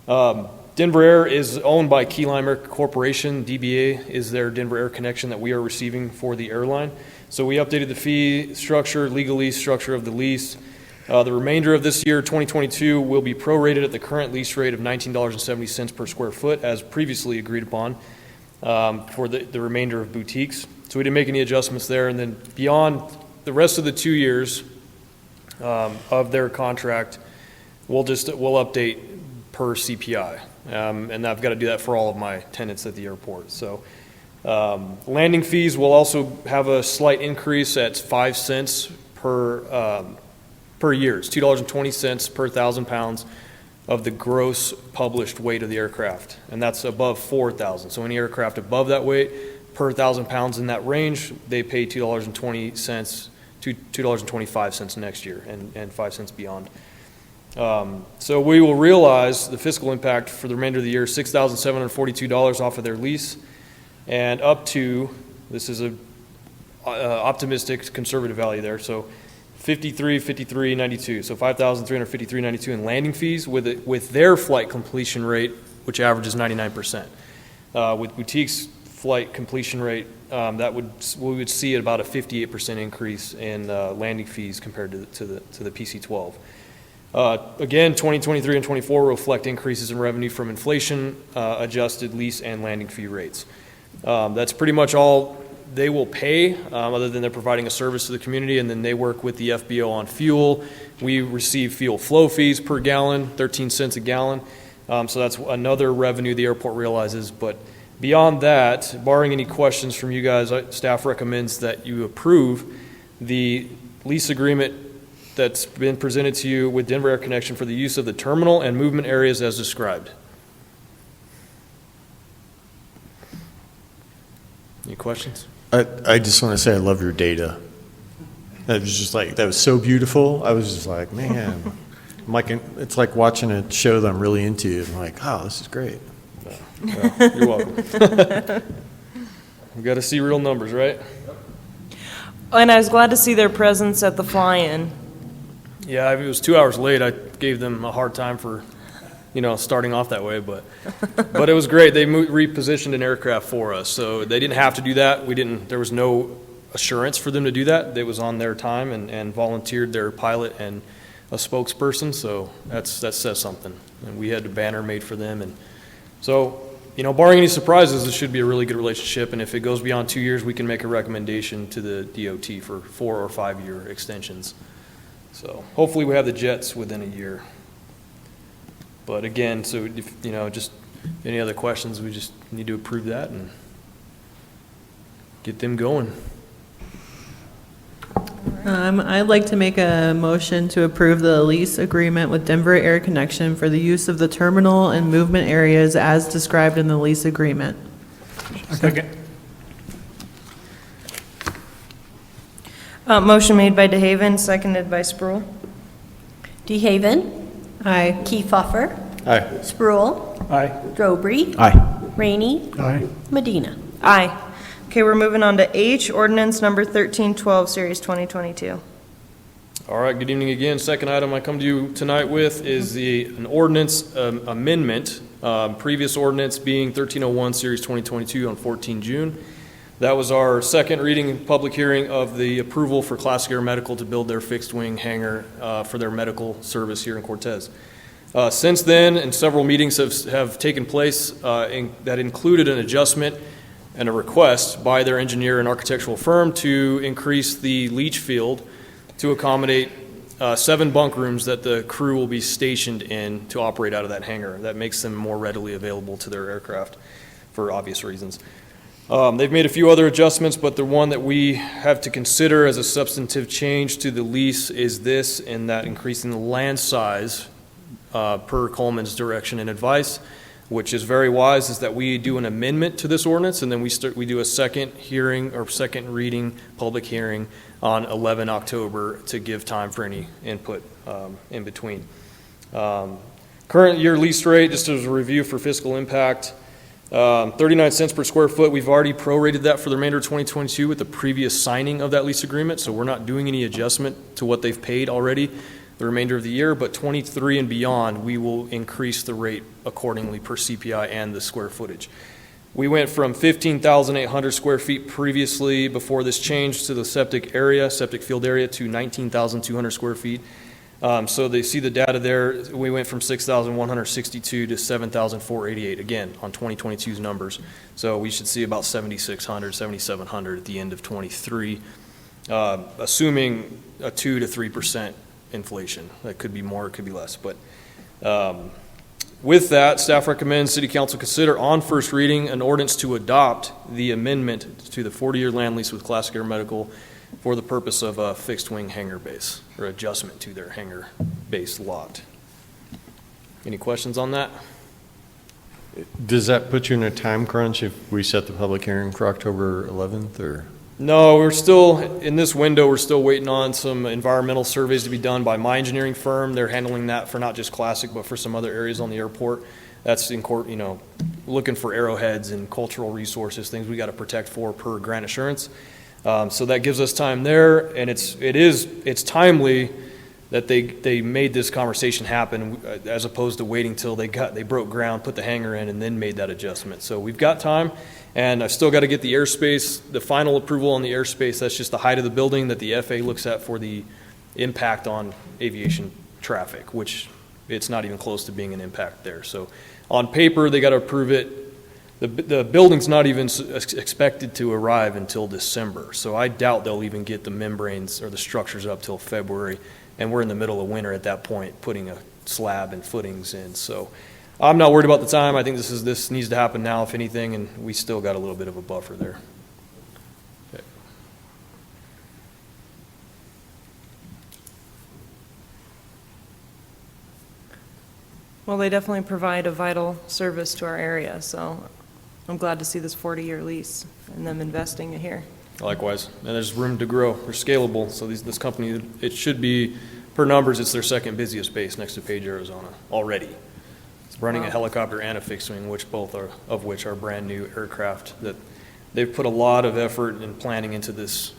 Denver Air is owned by Key Lime Air Corporation. DBA is their Denver Air Connection that we are receiving for the airline. So we updated the fee structure, legal lease structure of the lease. The remainder of this year, 2022, will be prorated at the current lease rate of $19.70 per square foot, as previously agreed upon, for the remainder of boutiques. So we didn't make any adjustments there. And then beyond the rest of the 2 years of their contract, we'll update per CPI. And I've got to do that for all of my tenants at the airport. So landing fees will also have a slight increase at 5 cents per year. It's $2.20 per 1,000 pounds of the gross published weight of the aircraft, and that's above 4,000. So any aircraft above that weight, per 1,000 pounds in that range, they pay $2.20 to $2.25 next year, and 5 cents beyond. So we will realize the fiscal impact for the remainder of the year, $6,742 off of their lease, and up to, this is a optimistic conservative value there, so 53.92, so 5,353.92 in landing fees with their flight completion rate, which averages 99%. With Boutique's flight completion rate, we would see about a 58% increase in landing fees compared to the PC-12. Again, 2023 and 24 reflect increases in revenue from inflation adjusted lease and landing fee rates. That's pretty much all they will pay, other than they're providing a service to the community, and then they work with the FBO on fuel. We receive fuel flow fees per gallon, 13 cents a gallon. So that's another revenue the airport realizes. But beyond that, barring any questions from you guys, staff recommends that you approve the lease agreement that's been presented to you with Denver Air Connection for the use of the terminal and movement areas as described. Any questions? I just want to say I love your data. That was just like, that was so beautiful. I was just like, man, it's like watching a show that I'm really into. I'm like, oh, this is great. Well, you're welcome. We got to see real numbers, right? And I was glad to see their presence at the fly-in. Yeah, it was 2 hours late. I gave them a hard time for, starting off that way, but it was great. They repositioned an aircraft for us, so they didn't have to do that. There was no assurance for them to do that. It was on their time and volunteered their pilot and a spokesperson, so that says something. And we had a banner made for them, and so, barring any surprises, this should be a really good relationship, and if it goes beyond 2 years, we can make a recommendation to the DOT for 4 or 5 year extensions. So hopefully we have the jets within a year. But again, so if, just any other questions, we just need to approve that and get them going. I'd like to make a motion to approve the lease agreement with Denver Air Connection for the use of the terminal and movement areas as described in the lease agreement. Second. Motion made by DeHaven, seconded by Sproul. DeHaven. Aye. Kiefhoffer. Aye. Sproul. Aye. Drobry. Aye. Rainey. Aye. Medina. Aye. Okay, we're moving on to H, ordinance number 1312, series 2022. All right, good evening again. Second item I come to you tonight with is an ordinance amendment, previous ordinance being 1301, series 2022 on 14 June. That was our second reading public hearing of the approval for Classic Air Medical to build their fixed wing hangar for their medical service here in Cortez. Since then, and several meetings have taken place that included an adjustment and a request by their engineer and architectural firm to increase the leach field to accommodate 7 bunk rooms that the crew will be stationed in to operate out of that hangar. That makes them more readily available to their aircraft for obvious reasons. They've made a few other adjustments, but the one that we have to consider as a substantive change to the lease is this, in that increasing the land size per Coleman's direction and advice, which is very wise, is that we do an amendment to this ordinance, and then we do a second hearing or second reading public hearing on 11 October to give time for any input in between. Current year lease rate, just as a review for fiscal impact, 39 cents per square foot. We've already prorated that for the remainder of 2022 with the previous signing of that lease agreement, so we're not doing any adjustment to what they've paid already the remainder of the year, but 23 and beyond, we will increase the rate accordingly per CPI and the square footage. We went from 15,800 square feet previously before this change to the septic field area, to 19,200 square feet. So they see the data there. We went from 6,162 to 7,488, again, on 2022's numbers. So we should see about 7,600, 7,700 at the end of 23, assuming a 2 to 3% inflation. That could be more, it could be less. But with that, staff recommends City Council consider on first reading an ordinance to adopt the amendment to the 40-year land lease with Classic Air Medical for the purpose of a fixed-wing hangar base, or adjustment to their hangar base lot. Any questions on that? Does that put you in a time crunch if we set the public hearing for October 11th, or? No, we're still, in this window, we're still waiting on some environmental surveys to be done by my engineering firm. They're handling that for not just Classic, but for some other areas on the airport. That's in court, looking for arrowheads and cultural resources, things we got to protect for per grant assurance. So that gives us time there, and it's timely that they made this conversation happen as opposed to waiting till they broke ground, put the hangar in, and then made that adjustment. So we've got time, and I've still got to get the airspace, the final approval on the airspace. That's just the height of the building that the FAA looks at for the impact on aviation traffic, which it's not even close to being an impact there. So on paper, they got to approve it. The building's not even expected to arrive until December, so I doubt they'll even get the membranes or the structures up till February, and we're in the middle of winter at that point, putting a slab and footings in. So I'm not worried about the time. I think this needs to happen now, if anything, and we still got a little bit of a buffer there. Okay. Well, they definitely provide a vital service to our area, so I'm glad to see this 40-year lease and them investing it here. Likewise, and there's room to grow. They're scalable, so this company, it should be, per numbers, it's their second busiest base next to Page, Arizona, already. It's running a helicopter and a fixed wing, both are brand new aircraft that they've put a lot of effort and planning into this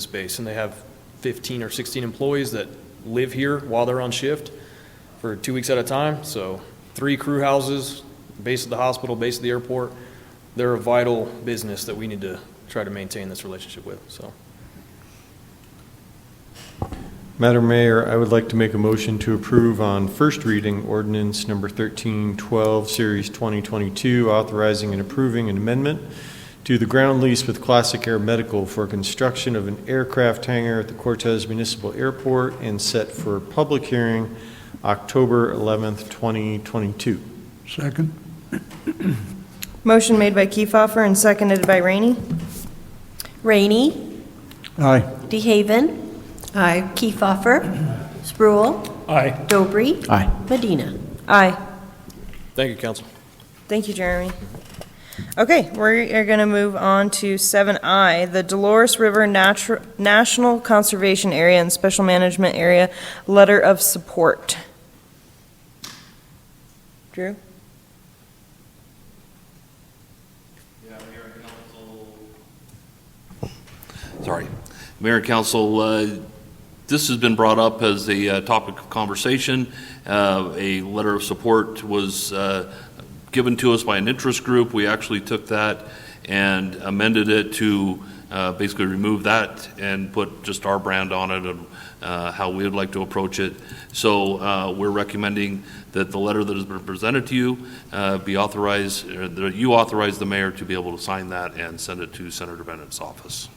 base, and they have 15 or 16 employees that live here while they're on shift for 2 weeks at a time. So 3 crew houses, base of the hospital, base of the airport. They're a vital business that we need to try to maintain this relationship with. So, Madam Mayor, I would like to make a motion to approve on first reading ordinance number 1312, Series 2022, authorizing and approving an amendment to the ground lease with Classic Air Medical for construction of an aircraft hangar at the Cortez Municipal Airport and set for public hearing October 11th, 2022. Second. Motion made by Kiefhoffer and seconded by Rainey. Rainey. Aye. DeHaven. Aye. Kiefhoffer. Spruill. Aye. Dobry. Aye. Medina. Aye. thank you, Council. Thank you, Jeremy. Okay, we are going to move on to 7I, the Dolores River National Conservation Area and Special Management Area Letter of Support. Drew? Sorry. Mayor and Council, this has been brought up as a topic of conversation. A letter of support was given to us by an interest group. We actually took that and amended it to basically remove that and put just our brand on it and how we would like to approach it. So we're recommending that the letter that has been presented to you be authorized, or that you authorize the mayor to be able to sign that and send it to Senator Bennett's office.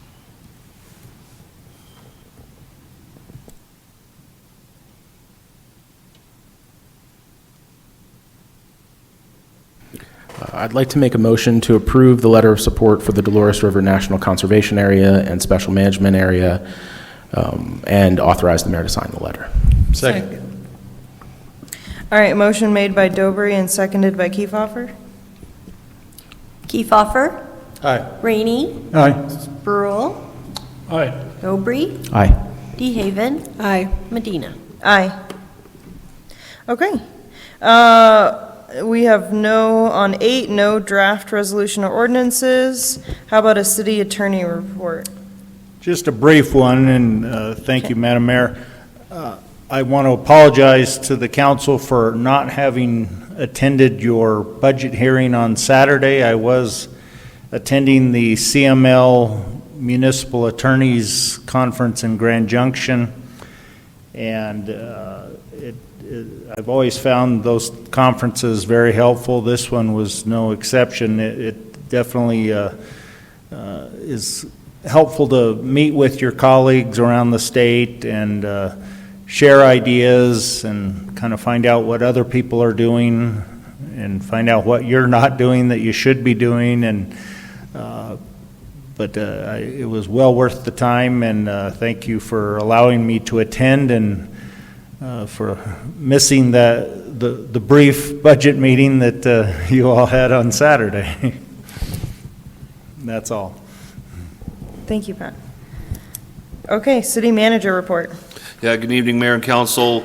I'd like to make a motion to approve the letter of support for the Dolores River National Conservation Area and Special Management Area, and authorize the mayor to sign the letter. Second. All right, motion made by Dobry and seconded by Kiefhoffer. Kiefhoffer. Aye. Rainey. Aye. Spruill. Aye. Dobry. Aye. DeHaven. Aye. Medina. Aye. Okay. We have on 8, no draft resolution or ordinances. How about a city attorney report? Just a brief one, and thank you, Madam Mayor. I want to apologize to the council for not having attended your budget hearing on Saturday. I was attending the CML Municipal Attorneys Conference in Grand Junction, and I've always found those conferences very helpful. This one was no exception. It definitely is helpful to meet with your colleagues around the state and share ideas and kind of find out what other people are doing and find out what you're not doing that you should be doing. And it was well worth the time, and thank you for allowing me to attend and for missing the brief budget meeting that you all had on Saturday. That's all. Thank you, Pat. Okay, city manager report. Yeah, good evening, Mayor and Council.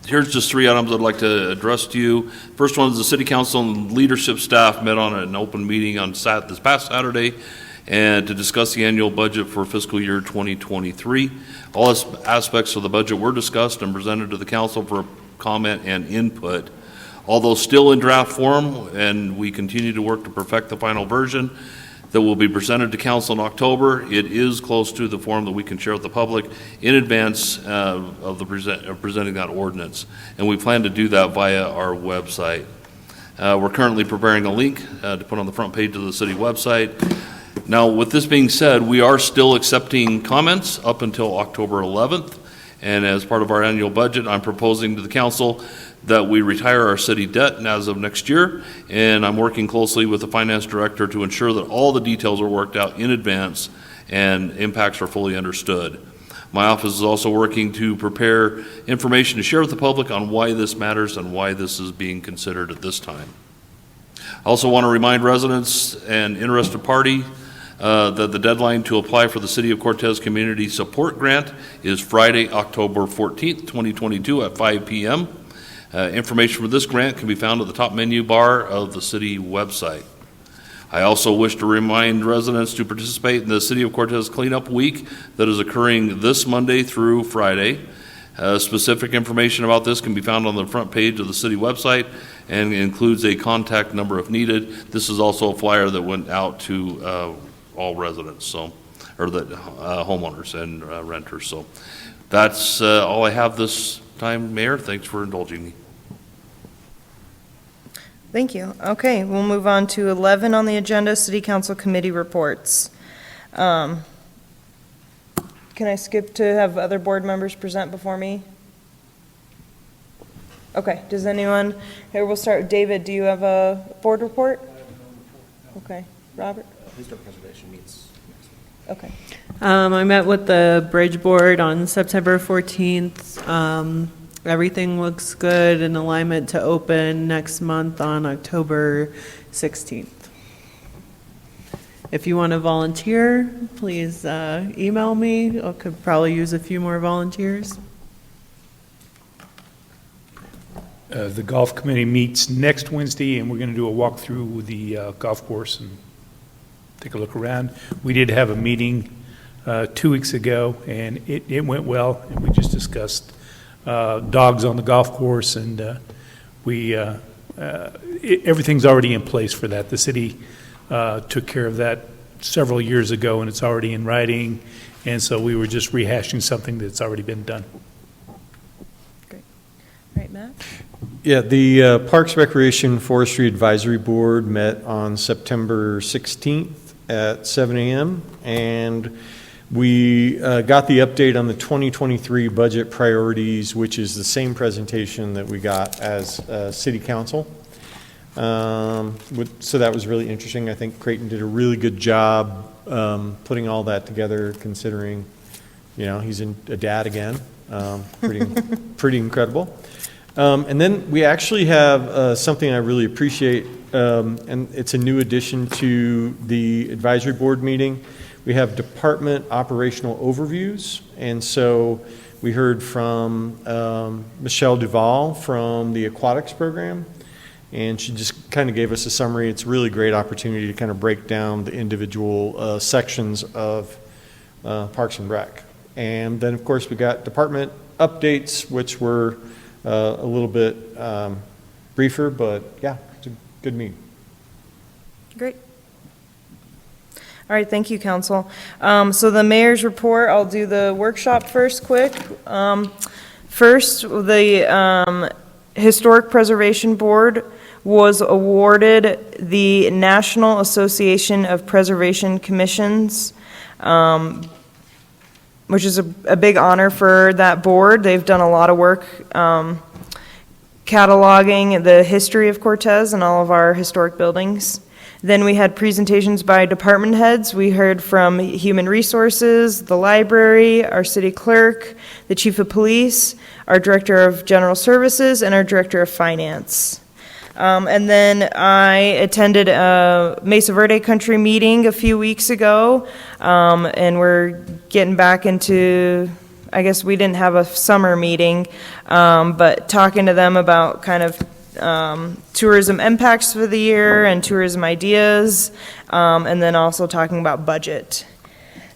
Here's just 3 items I'd like to address to you. First one is the city council and leadership staff met on an open meeting on this past Saturday and to discuss the annual budget for fiscal year 2023. All aspects of the budget were discussed and presented to the council for comment and input. Although still in draft form, and we continue to work to perfect the final version that will be presented to council in October, it is close to the form that we can share with the public in advance of presenting that ordinance. And we plan to do that via our website. We're currently preparing a link to put on the front page of the city website. Now, with this being said, we are still accepting comments up until October 11th. And as part of our annual budget, I'm proposing to the council that we retire our city debt as of next year. And I'm working closely with the finance director to ensure that all the details are worked out in advance and impacts are fully understood. My office is also working to prepare information to share with the public on why this matters and why this is being considered at this time. I also want to remind residents and interested party that the deadline to apply for the City of Cortez Community Support Grant is Friday, October 14th, 2022 at 5 p.m. Information for this grant can be found at the top menu bar of the city website. I also wish to remind residents to participate in the City of Cortez Cleanup Week that is occurring this Monday through Friday. Specific information about this can be found on the front page of the city website and includes a contact number if needed. This is also a flyer that went out to all residents, or the homeowners and renters. So that's all I have this time, Mayor. Thanks for indulging me. Thank you. Okay, we'll move on to 11 on the agenda, City Council Committee reports. Can I skip to have other board members present before me? Okay, does anyone, here we'll start with David, do you have a board report? Okay, Robert? Historic preservation meets next week. Okay. I met with the bridge board on September 14th. Everything looks good in alignment to open next month on October 16th. If you want to volunteer, please email me. I could probably use a few more volunteers. The golf committee meets next Wednesday, and we're going to do a walkthrough with the golf course and take a look around. We did have a meeting 2 weeks ago, and it went well, and we just discussed dogs on the golf course, and everything's already in place for that. The city took care of that several years ago, and it's already in writing, and so we were just rehashing something that's already been done. Great. All right, Matt? Yeah, the Parks, Recreation, Forestry Advisory Board met on September 16th at 7 a.m. and we got the update on the 2023 budget priorities, which is the same presentation that we got as City Council. So that was really interesting. I think Creighton did a really good job putting all that together, considering, he's a dad again. Pretty incredible. And then we actually have something I really appreciate, and it's a new addition to the advisory board meeting. We have department operational overviews, and so we heard from Michelle Duval from the aquatics program, and she just kind of gave us a summary. It's a really great opportunity to kind of break down the individual sections of Parks and Rec. And then, of course, we got department updates, which were a little bit briefer, but yeah, it's a good meeting. Great. All right, thank you, Council. So the mayor's report, I'll do the workshop first quick. First, the Historic Preservation Board was awarded the National Association of Preservation Commissions, which is a big honor for that board. They've done a lot of work cataloging the history of Cortez and all of our historic buildings. Then we had presentations by department heads. We heard from Human Resources, the library, our city clerk, the chief of police, our director of general services, and our director of finance. And then I attended a Mesa Verde Country meeting a few weeks ago, and we're getting back into I guess we didn't have a summer meeting, but talking to them about kind of tourism impacts for the year and tourism ideas, and then also talking about budget.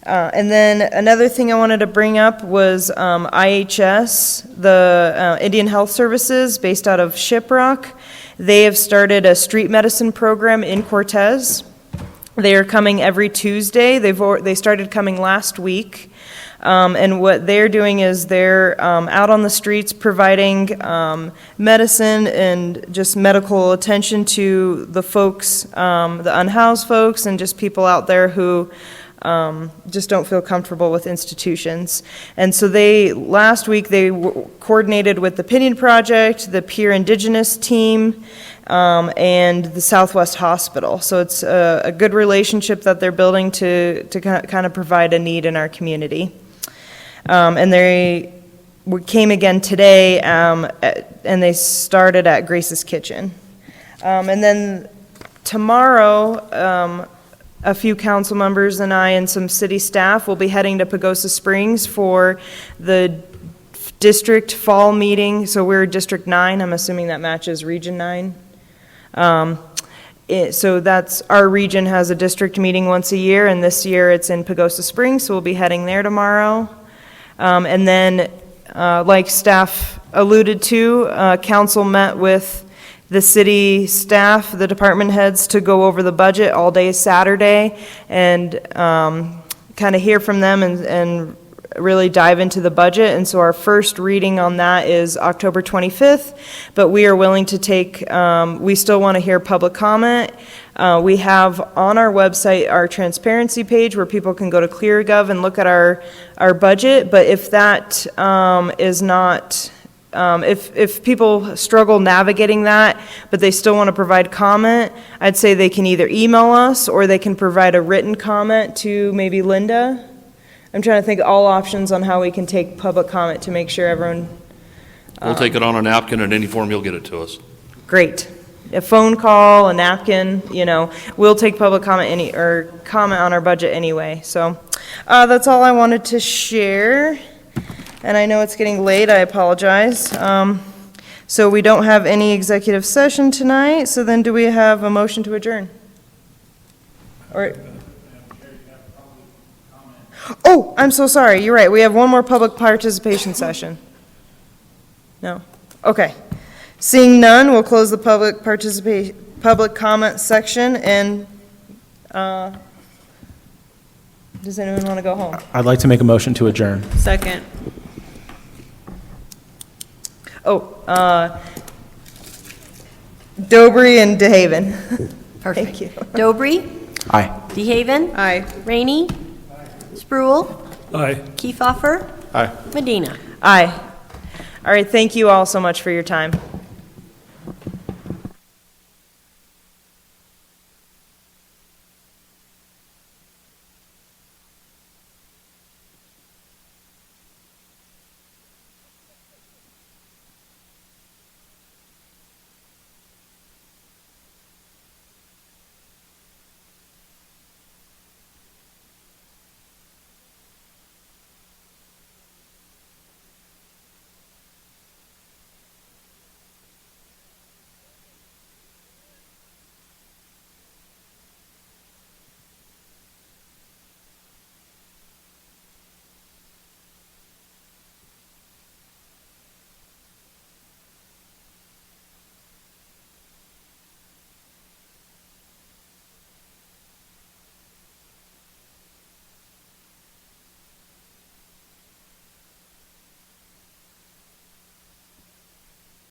And then another thing I wanted to bring up was IHS, the Indian Health Services, based out of Shiprock. They have started a street medicine program in Cortez. They are coming every Tuesday. They started coming last week. And what they're doing is they're out on the streets providing medicine and just medical attention to the folks, the unhoused folks, and just people out there who just don't feel comfortable with institutions. And so last week they coordinated with the Pinion Project, the Peer Indigenous team, and the Southwest Hospital. So it's a good relationship that they're building to kind of provide a need in our community. And they came again today, and they started at Grace's Kitchen. And then tomorrow, a few council members and I and some city staff will be heading to Pagosa Springs for the district fall meeting. So we're District 9. I'm assuming that matches Region 9. So that's, our region has a district meeting once a year, and this year it's in Pagosa Springs, so we'll be heading there tomorrow. And then, like staff alluded to, council met with the city staff, the department heads, to go over the budget all day Saturday and kind of hear from them and really dive into the budget. And so our first reading on that is October 25th, but we are willing to take, we still want to hear public comment. We have on our website our transparency page where people can go to ClearGov and look at our budget, but if that is not, if people struggle navigating that, but they still want to provide comment, I'd say they can either email us or they can provide a written comment to maybe Linda. I'm trying to think all options on how we can take public comment to make sure everyone. We'll take it on a napkin in any form you'll get it to us. Great. A phone call, a napkin, we'll take public comment or comment on our budget anyway. So that's all I wanted to share. And I know it's getting late, I apologize. So we don't have any executive session tonight, so then do we have a motion to adjourn? Or, oh, I'm so sorry, you're right, we have one more public participation session. No? Okay. Seeing none, we'll close the public comment section, and does anyone want to go home? I'd like to make a motion to adjourn. Second. Dobry and DeHaven. Perfect. Thank you. Dobry? Aye. DeHaven? Aye. Rainey? Spruill? Aye. Kiefhoffer? Aye. Medina? Aye. All right, thank you all so much for your time.